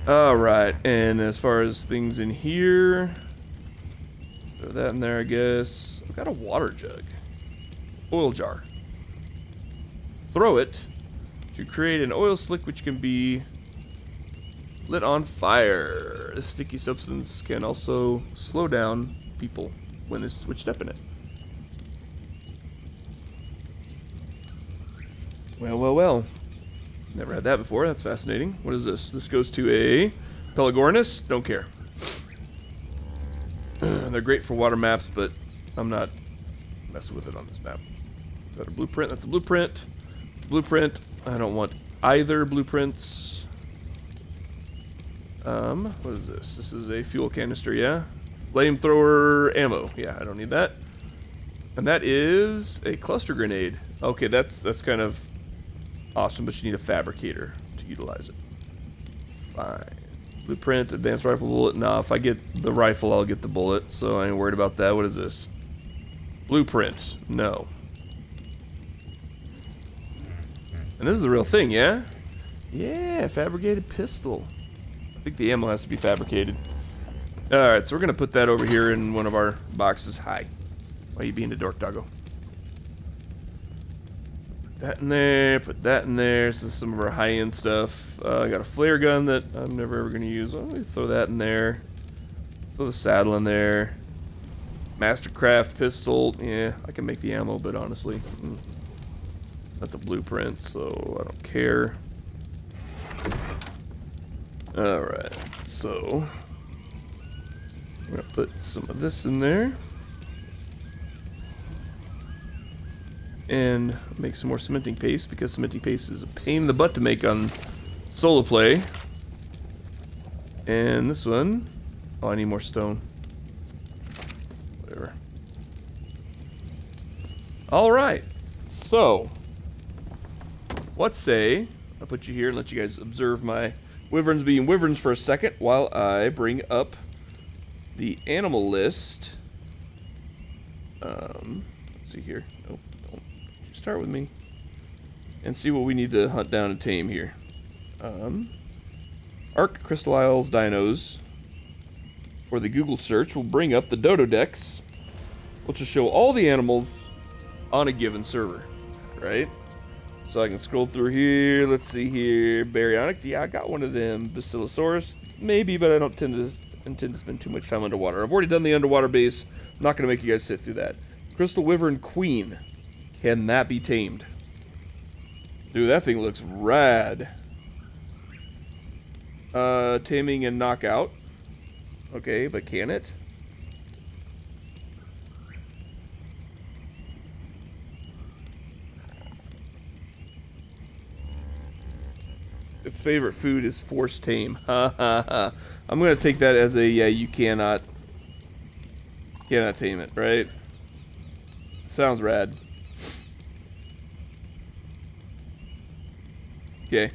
Alright, and as far as things in here, throw that in there, I guess. I've got a water jug. Oil jar. Throw it to create an oil slick which can be lit on fire. This sticky substance can also slow down people when they switch step in it. Well, well, well. Never had that before. That's fascinating. What is this? This goes to a Pelagornis. Don't care. They're great for water maps, but I'm not messing with it on this map. Is that a blueprint? That's a blueprint. Blueprint. I don't want either blueprints. What is this? This is a fuel canister, yeah? Flamethrower ammo. Yeah, I don't need that. And that is a cluster grenade. Okay, that's kind of awesome, but you need a fabricator to utilize it. Fine. Blueprint, advanced rifle bullet. Nah, if I get the rifle, I'll get the bullet, so I ain't worried about that. What is this? Blueprint. No. And this is the real thing, yeah? Yeah, fabricated pistol. I think the ammo has to be fabricated. Alright, so we're going to put that over here in one of our boxes. Hi. Why are you being a dork, doggo? Put that in there, put that in there. This is some of our high-end stuff. I got a flare gun that I'm never ever going to use. Let me throw that in there. Throw the saddle in there. Mastercraft pistol. Yeah, I can make the ammo, but honestly, that's a blueprint, so I don't care. Alright, so I'm going to put some of this in there. And make some more cementing paste, because cementing paste is a pain in the butt to make on solo play. And this one, oh, I need more stone. Whatever. Alright, so let's say I'll put you here and let you guys observe my wyverns being wyverns for a second while I bring up the animal list. Let's see here. Nope, don't you start with me. And see what we need to hunt down and tame here. Arc Crystal Isles Dinos for the Google search will bring up the Dododex, which will show all the animals on a given server, right? So I can scroll through here. Let's see here. Baryonyx. Yeah, I got one of them. Basilosaurus. Maybe, but I don't intend to spend too much time underwater. I've already done the underwater base. I'm not going to make you guys sit through that. Crystal Wyvern Queen. Can that be tamed? Dude, that thing looks rad. Taming and knockout. Okay, but can it? Its favorite food is force tame. Ha ha ha. I'm gonna take that as a yeah, you cannot tame it, right? Sounds rad. Okay.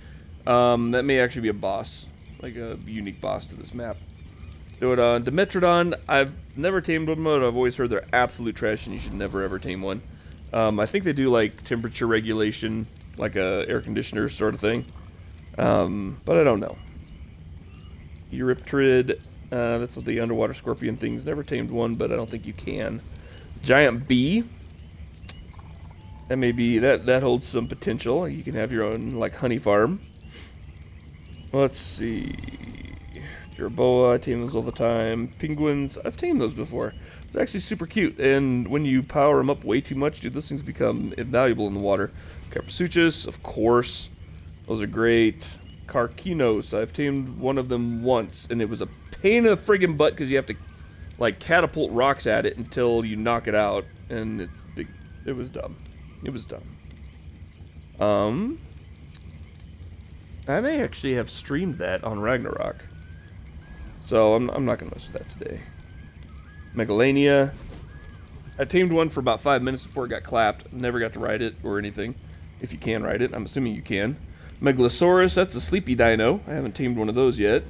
That may actually be a boss. Like a unique boss to this map. Do it on Dimetrodon. I've never tamed one, but I've always heard they're absolute trash and you should never ever tame one. I think they do like temperature regulation, like a air conditioner sort of thing. But I don't know. Euryptrid, that's the underwater scorpion things. Never tamed one, but I don't think you can. Giant bee. That may be, that holds some potential. You can have your own, like, honey farm. Let's see. Jerboa, I tame those all the time. Penguins, I've tamed those before. It's actually super cute, and when you power them up way too much, dude, those things become invaluable in the water. Carpasuchus, of course. Those are great. Carcinos, I've tamed one of them once, and it was a pain in the friggin' butt because you have to, like, catapult rocks at it until you knock it out, and it was dumb. It was dumb. I may actually have streamed that on Ragnarok. So I'm not going to mess with that today. Megalania. I tamed one for about 5 minutes before it got clapped. Never got to ride it or anything. If you can ride it, I'm assuming you can. Megalosaurus, that's a sleepy dino. I haven't tamed one of those yet.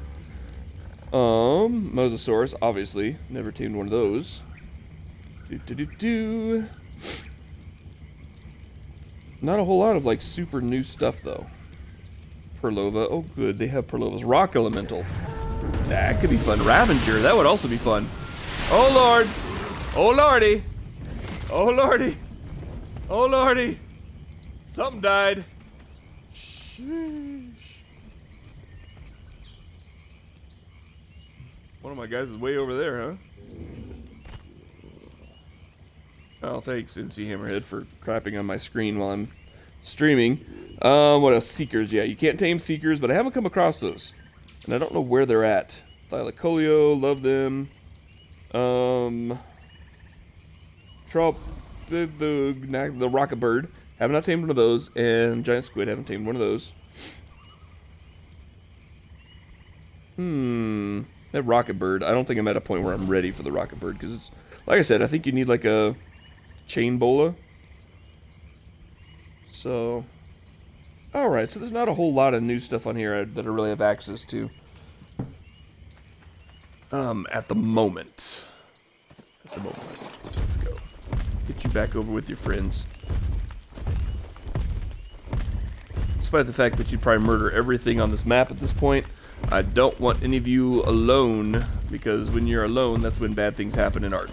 Mosasaurus, obviously. Never tamed one of those. Not a whole lot of like super new stuff though. Perlova, oh good, they have Perlovas. Rock Elemental. That could be fun. Ravager, that would also be fun. Oh lord! Oh lordy! Oh lordy! Oh lordy! Something died. Sheesh. One of my guys is way over there, huh? Oh, thanks, NC Hammerhead, for crapping on my screen while I'm streaming. What else? Seekers, yeah. You can't tame Seekers, but I haven't come across those. And I don't know where they're at. Thylacoleo, love them. The Rocket Bird. Have not tamed one of those. And Giant Squid, haven't tamed one of those. That Rocket Bird, I don't think I'm at a point where I'm ready for the Rocket Bird, because it's, like I said, I think you need like a chain bola. So, alright, so there's not a whole lot of new stuff on here that I really have access to. At the moment. Let's go. Get you back over with your friends. Despite the fact that you'd probably murder everything on this map at this point, I don't want any of you alone, because when you're alone, that's when bad things happen in Ark.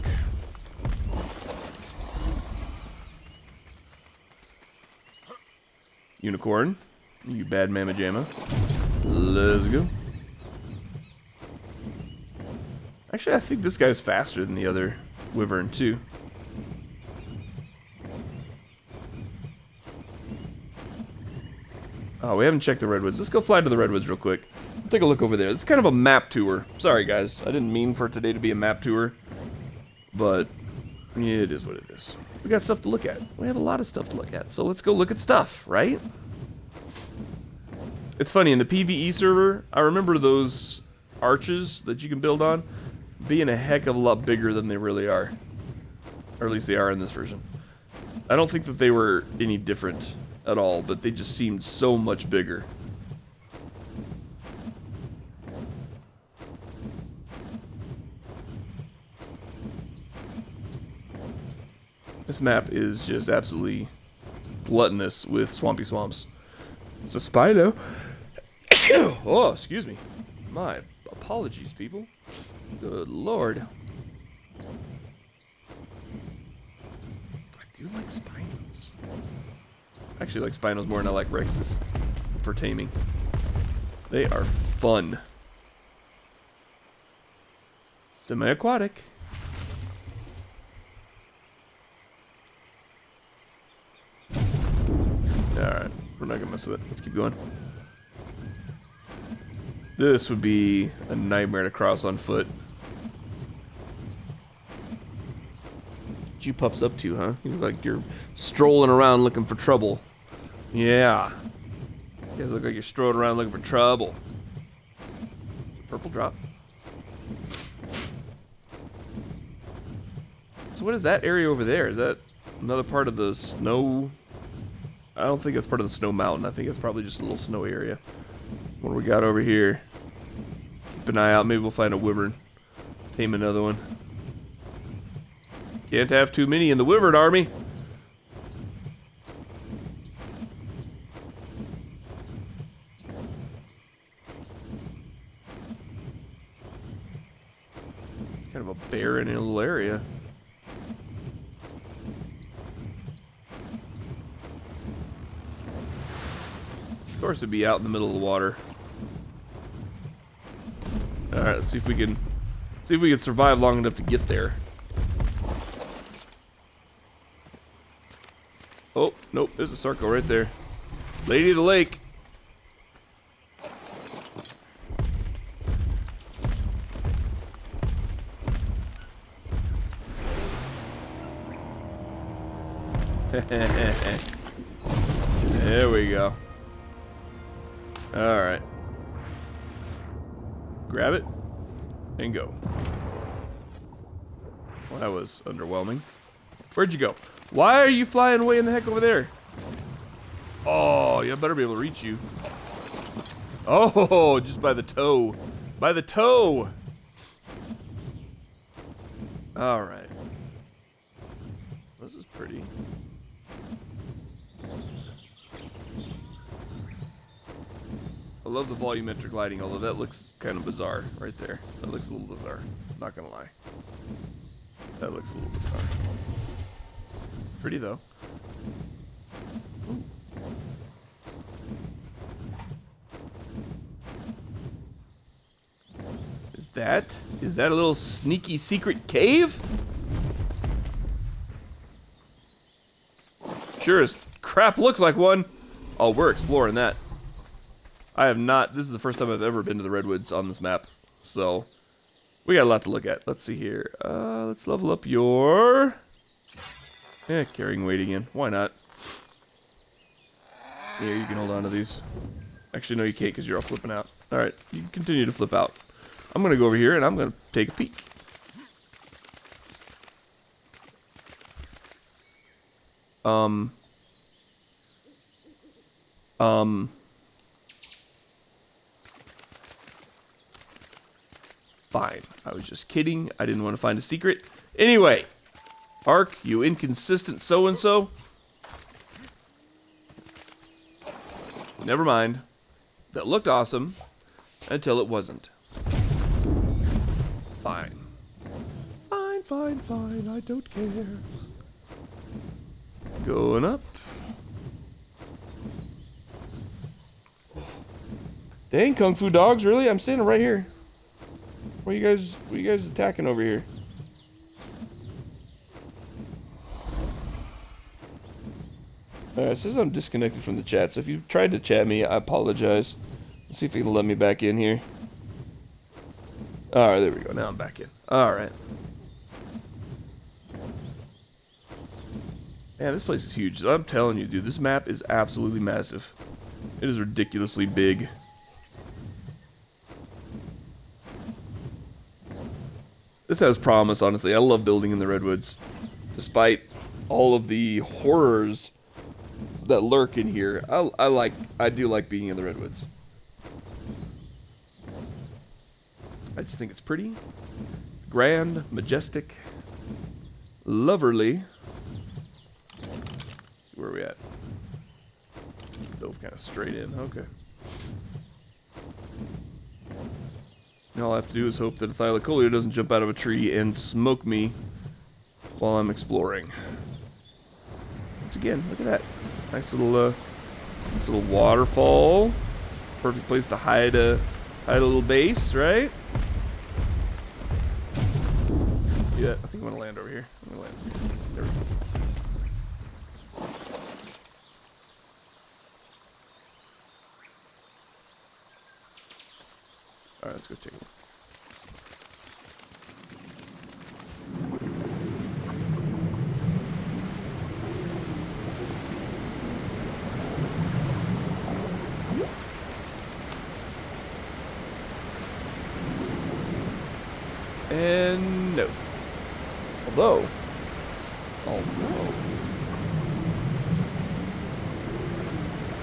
Unicorn, you bad mamma jamma. Let's go. Actually, I think this guy's faster than the other wyvern, too. Oh, we haven't checked the redwoods. Let's go fly to the redwoods real quick. Take a look over there. It's kind of a map tour. Sorry, guys. I didn't mean for today to be a map tour. But yeah, it is what it is. We got stuff to look at. We have a lot of stuff to look at. So let's go look at stuff, right? It's funny, in the PvE server, I remember those arches that you can build on being a heck of a lot bigger than they really are. Or at least they are in this version. I don't think that they were any different at all, but they just seemed so much bigger. This map is just absolutely gluttonous with swampy swamps. It's a Spino. Oh, excuse me. My apologies, people. Good lord. I do like Spinos. I actually like Spinos more than I like Rexes for taming. They are fun. Semi-aquatic. Alright, we're not gonna mess with it. Let's keep going. This would be a nightmare to cross on foot. What you pups up to, huh? You look like you're strolling around looking for trouble. Yeah. You guys look like you're strolling around looking for trouble. Purple drop. So what is that area over there? Is that another part of the snow? I don't think it's part of the snow mountain. I think it's probably just a little snowy area. What do we got over here? Keep an eye out. Maybe we'll find a wyvern. Tame another one. Can't have too many in the wyvern army. It's kind of a barren little area. Of course it'd be out in the middle of the water. Alright, let's see if we can survive long enough to get there. Oh, nope, there's a circle right there. Lady of the Lake. There we go. Alright. Grab it and go. Well, that was underwhelming. Where'd you go? Why are you flying way in the heck over there? Oh, you better be able to reach you. Oh, just by the toe. By the toe! Alright. This is pretty. I love the volumetric lighting, although that looks kind of bizarre right there. That looks a little bizarre. Not gonna lie. That looks a little bizarre. It's pretty though. Ooh. Is that a little sneaky secret cave? Sure as crap looks like one. Oh, we're exploring that. I have not. This is the first time I've ever been to the Redwoods on this map. So, we got a lot to look at. Let's see here. Let's level up your... carrying weight again. Why not? Here, you can hold on to these. Actually, no, you can't because you're all flipping out. Alright, you can continue to flip out. I'm going to go over here and I'm going to take a peek. Fine. I was just kidding. I didn't want to find a secret. Anyway, Ark, you inconsistent so-and-so. Never mind. That looked awesome until it wasn't. Fine. Fine, fine, fine. I don't care. Going up. Dang, Kung Fu dogs, really? I'm standing right here. What are you guys attacking over here? It says I'm disconnected from the chat, so if you tried to chat me, I apologize. Let's see if you can let me back in here. Alright, there we go. Now I'm back in. Alright. Man, this place is huge. I'm telling you, dude, this map is absolutely massive. It is ridiculously big. This has promise, honestly. I love building in the Redwoods. Despite all of the horrors that lurk in here, I do like being in the Redwoods. I just think it's pretty. It's grand, majestic, loverly. Let's see where are we at? Dove kind of straight in. Okay. Now all I have to do is hope that a Thylacoleo doesn't jump out of a tree and smoke me while I'm exploring. Once again, look at that. Nice little waterfall. Perfect place to hide a little base, right? Yeah, I think I'm gonna land over here. I'm gonna land. There we go. Alright, let's go check it. And no. Although,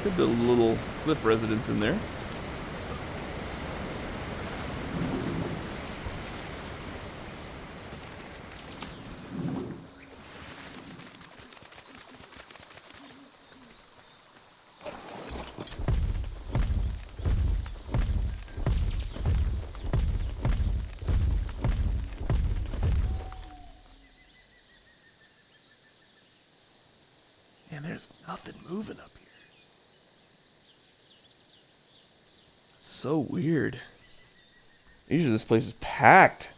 could build a little cliff residence in there. Man, there's nothing moving up here. So weird. Usually this place is packed.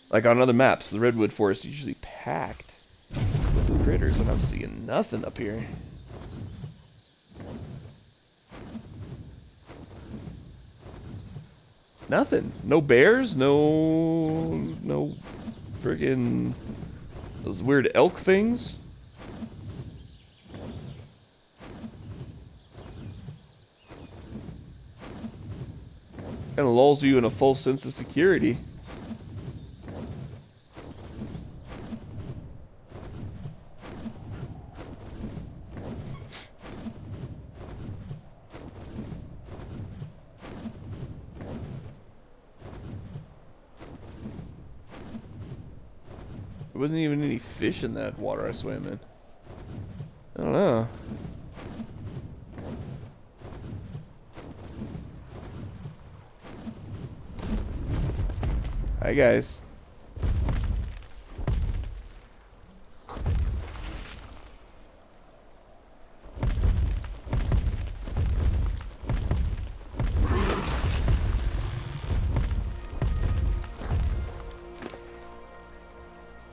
Like on other maps, the Redwood Forest is usually packed with critters, and I'm seeing nothing up here. Nothing. No bears, no friggin' those weird elk things. Kind of lulls you in a false sense of security. There wasn't even any fish in that water I swam in. I don't know. Hi guys.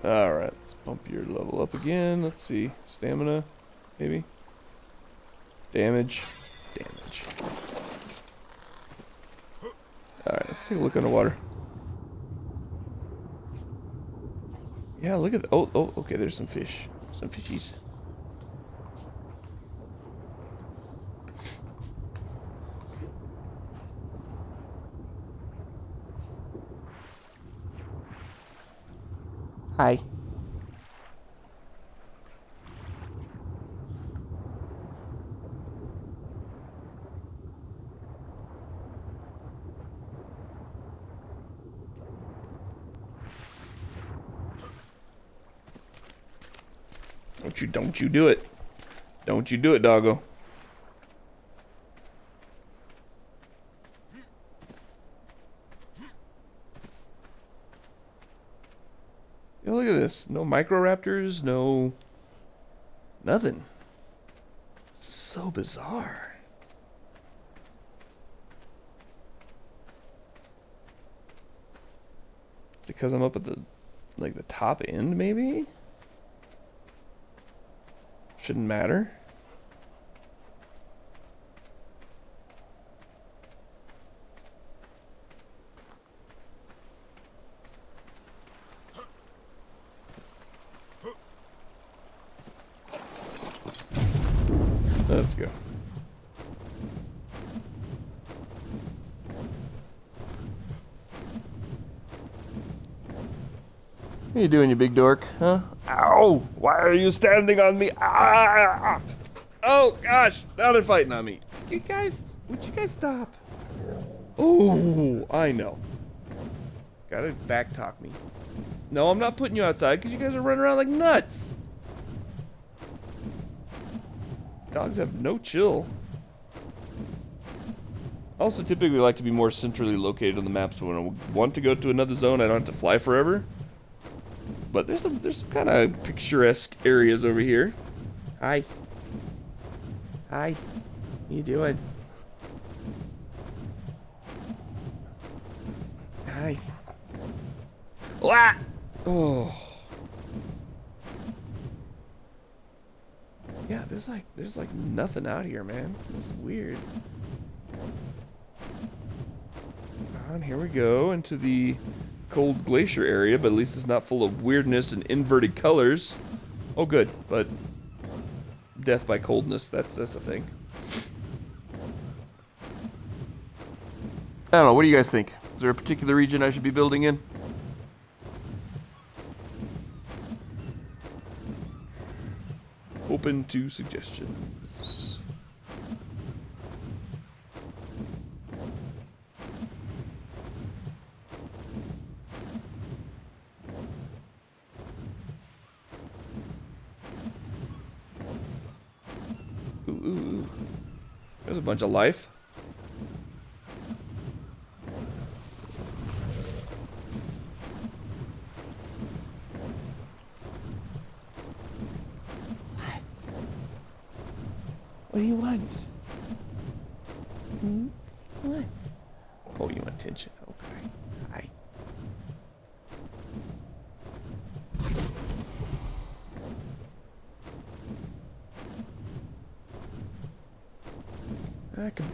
Alright, let's bump your level up again. Let's see. Stamina, maybe? Damage. Damage. Alright, let's take a look underwater. Yeah, look at the, oh, okay, there's some fish. Some fishies. Hi. Don't you do it. Don't you do it, doggo. Yo, look at this. No microraptors, no... nothing. This is so bizarre. It's because I'm up at the, like, the top end, maybe? Shouldn't matter. Let's go. What are you doing, you big dork? Huh? Ow! Why are you standing on me? Ah! Oh gosh! Now they're fighting on me. You guys, would you guys stop? Oh, I know. Gotta back talk me. No, I'm not putting you outside because you guys are running around like nuts. Dogs have no chill. I also typically like to be more centrally located on the map, so when I want to go to another zone, I don't have to fly forever. But there's some kind of picturesque areas over here. Hi. Hi. What you doing? Hi. Ah! Oh. Yeah, there's like nothing out here, man. This is weird. And here we go into the cold glacier area, but at least it's not full of weirdness and inverted colors. Oh, good, but death by coldness, that's a thing. I don't know, what do you guys think? Is there a particular region I should be building in? Open to suggestions. Ooh. There's a bunch of life. What do you want? Hmm? What? Oh, you want attention. Okay. Hi.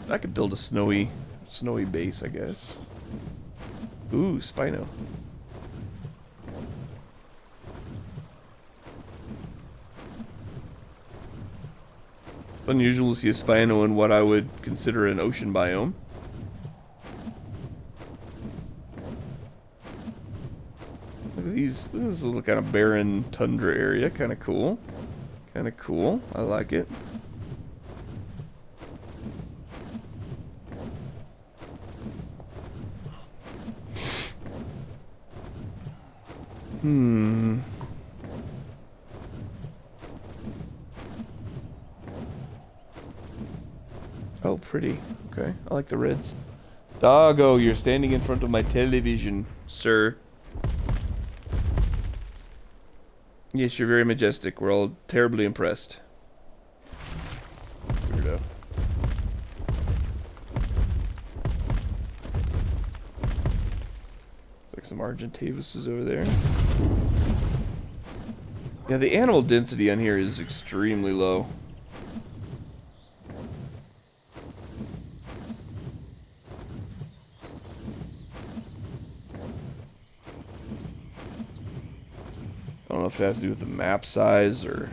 I could build a snowy base, I guess. Ooh, Spino. It's unusual to see a Spino in what I would consider an ocean biome. these. This is a little kind of barren tundra area. Kind of cool. Kind of cool. I like it. Oh, pretty. Okay, I like the reds. Doggo, you're standing in front of my television, sir. Yes, you're very majestic. We're all terribly impressed. Weirdo. Looks like some Argentavis over there. Yeah, the animal density on here is extremely low. I don't know if it has to do with the map size or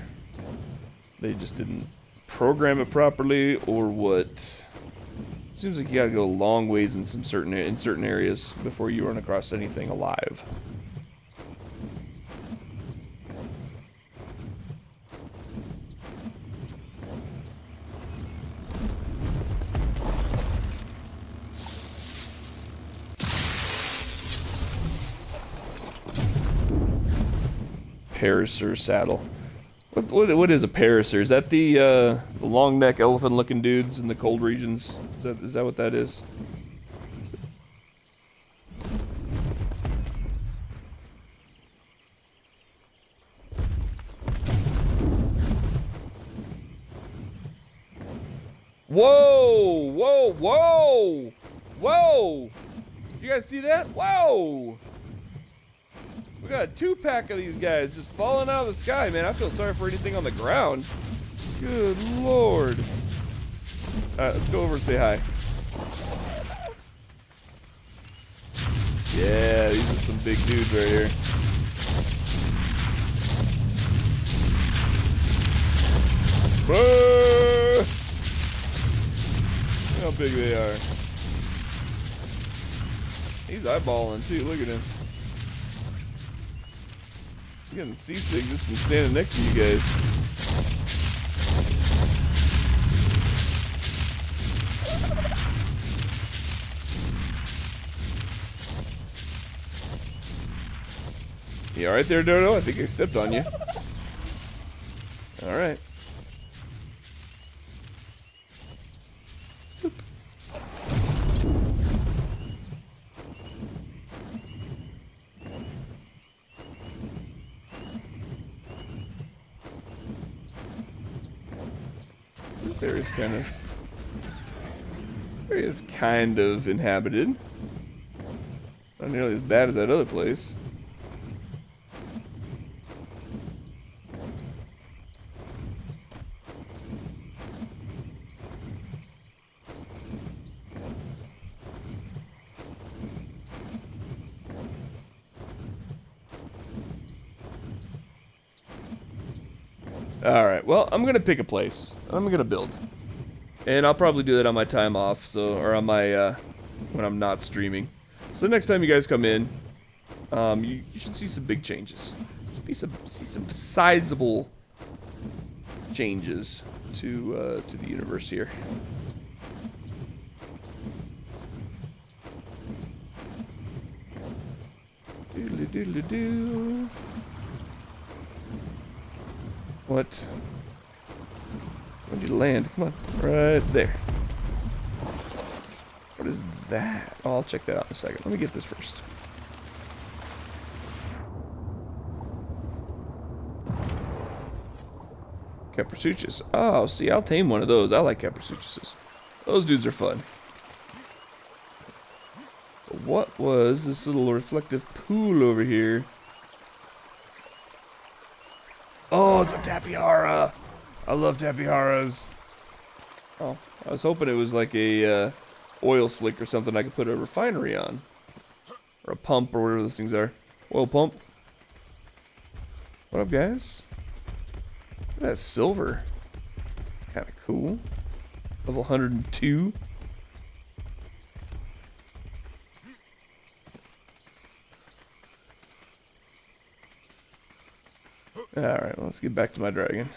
they just didn't program it properly or what. Seems like you gotta go a long ways in certain areas before you run across anything alive. Parasaur saddle. What is a parasaur? Is that the long neck elephant looking dudes in the cold regions? Is that what that is? Whoa! Whoa! Whoa! Whoa! You guys see that? Whoa! We got a 2-pack of these guys just falling out of the sky, man. I feel sorry for anything on the ground. Good lord. Alright, let's go over and say hi. Yeah, these are some big dudes right here. Whoa! Look how big they are. He's eyeballing too, look at him. I'm getting seasick just from standing next to you guys. You alright there, Dodo? I think I stepped on you. Alright. This area is kind of inhabited. Not nearly as bad as that other place. Alright, well, I'm gonna pick a place. I'm gonna build. And I'll probably do that on my time off, or on my, when I'm not streaming. So next time you guys come in, you should see some big changes. See some sizable changes to the universe here. Doodly doodly doo. What? Where'd you land? Come on. Right there. What is that? Oh, I'll check that out in a second. Let me get this first. Caprisuchus. Oh, see, I'll tame one of those. I like Caprisuchuses. Those dudes are fun. But what was this little reflective pool over here? Oh, it's a Tapiara. I love Tapiaras. Oh, I was hoping it was like a oil slick or something I could put a refinery on. Or a pump or whatever those things are. Oil pump. What up, guys? Look at that silver. It's kind of cool. Level 102. Alright, well, let's get back to my dragon.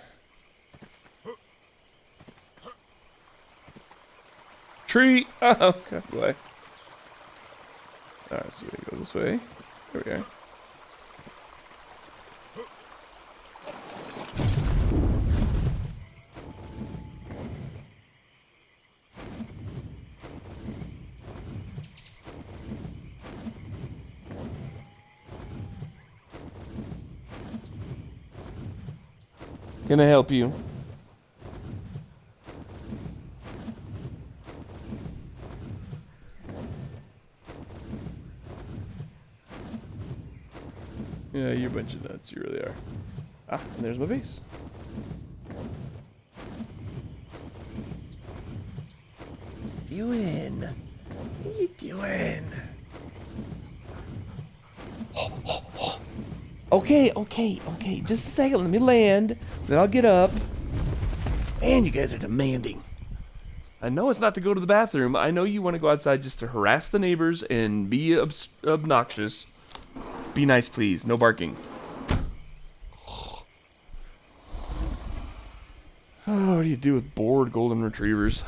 Tree! Oh, okay, away. Alright, so we go this way. There we are. Can I help you? Yeah, you're a bunch of nuts. You really are. Ah, and there's my base. Doing? What are you doing? Okay. Just a second. Let me land. Then I'll get up. Man, you guys are demanding. I know it's not to go to the bathroom. I know you want to go outside just to harass the neighbors and be obnoxious. Be nice, please. No barking. Oh, what do you do with bored golden retrievers?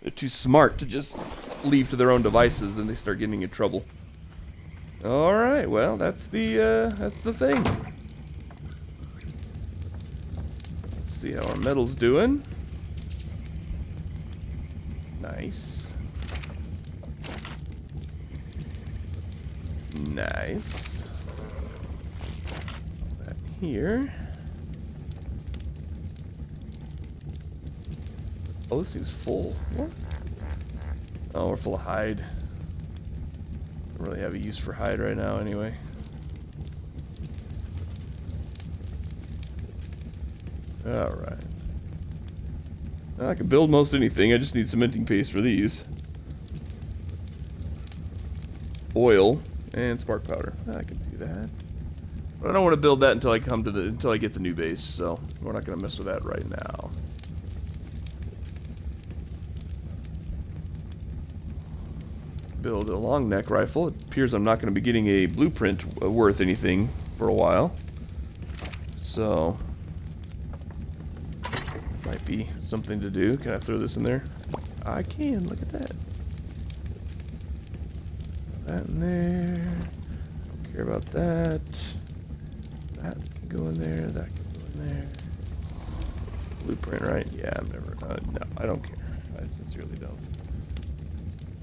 They're too smart to just leave to their own devices, then they start getting in trouble. All right, well, that's the thing. Let's see how our metal's doing. Nice. Nice. That here. Oh, this thing's full. What? Oh, we're full of hide. Don't really have a use for hide right now, anyway. Alright. I can build most anything, I just need cementing paste for these. Oil and spark powder. I can do that. But I don't want to build that until I get the new base, so we're not gonna mess with that right now. Build a long neck rifle. It appears I'm not going to be getting a blueprint worth anything for a while. So, might be something to do. Can I throw this in there? I can. Look at that. That in there. Don't care about that. That can go in there. That can go in there. Blueprint, right? Yeah, I'm never. No, I don't care. I sincerely don't.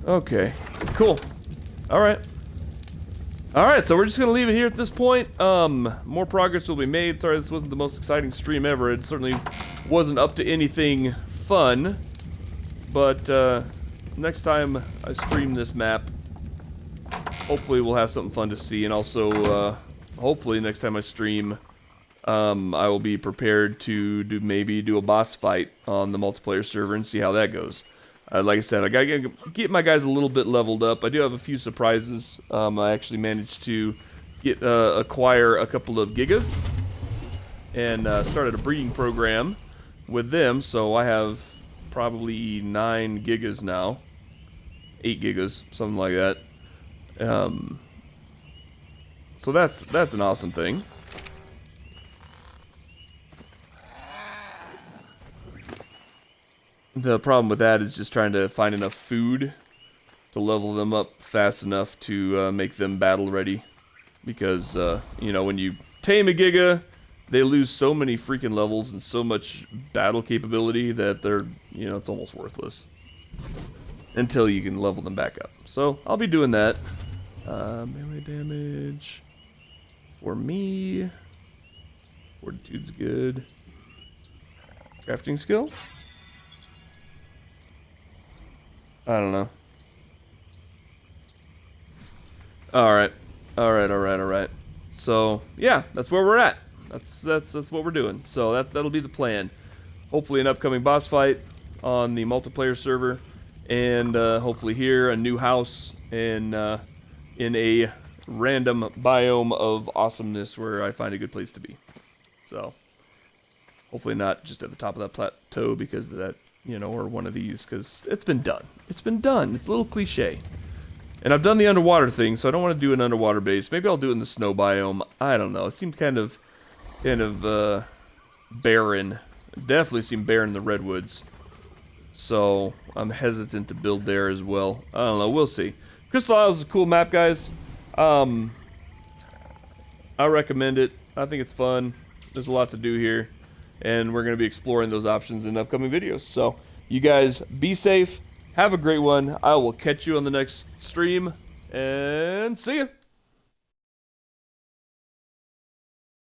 Okay, cool. Alright, so we're just gonna leave it here at this point. More progress will be made. Sorry this wasn't the most exciting stream ever. It certainly wasn't up to anything fun. But next time I stream this map, hopefully we'll have something fun to see. And also, hopefully next time I stream, I will be prepared to maybe do a boss fight on the multiplayer server and see how that goes. Like I said, I gotta get my guys a little bit leveled up. I do have a few surprises. I actually managed to acquire a couple of gigas and started a breeding program with them. So I have probably 9 gigas now, 8 gigas, something like that. So that's an awesome thing. The problem with that is just trying to find enough food to level them up fast enough to make them battle ready. Because, you know, when you tame a Giga, they lose so many freaking levels and so much battle capability that they're, you know, it's almost worthless. Until you can level them back up. So, I'll be doing that. Melee damage for me. Fortitude's good. Crafting skill? I don't know. Alright. So, yeah, that's where we're at. That's what we're doing. So that'll be the plan. Hopefully an upcoming boss fight on the multiplayer server. And hopefully here a new house and in a random biome of awesomeness where I find a good place to be. So hopefully not just at the top of that plateau because of that, you know, or one of these, because it's been done. It's been done. It's a little cliche. And I've done the underwater thing, so I don't want to do an underwater base. Maybe I'll do it in the snow biome. I don't know. It seemed kind of kind of barren. Definitely seem barren in the redwoods. So I'm hesitant to build there as well. I don't know. We'll see. Crystal Isles is a cool map, guys. I recommend it. I think it's fun. There's a lot to do here, and we're going to be exploring those options in upcoming videos. So you guys be safe. Have a great one. I will catch you on the next stream, and see ya.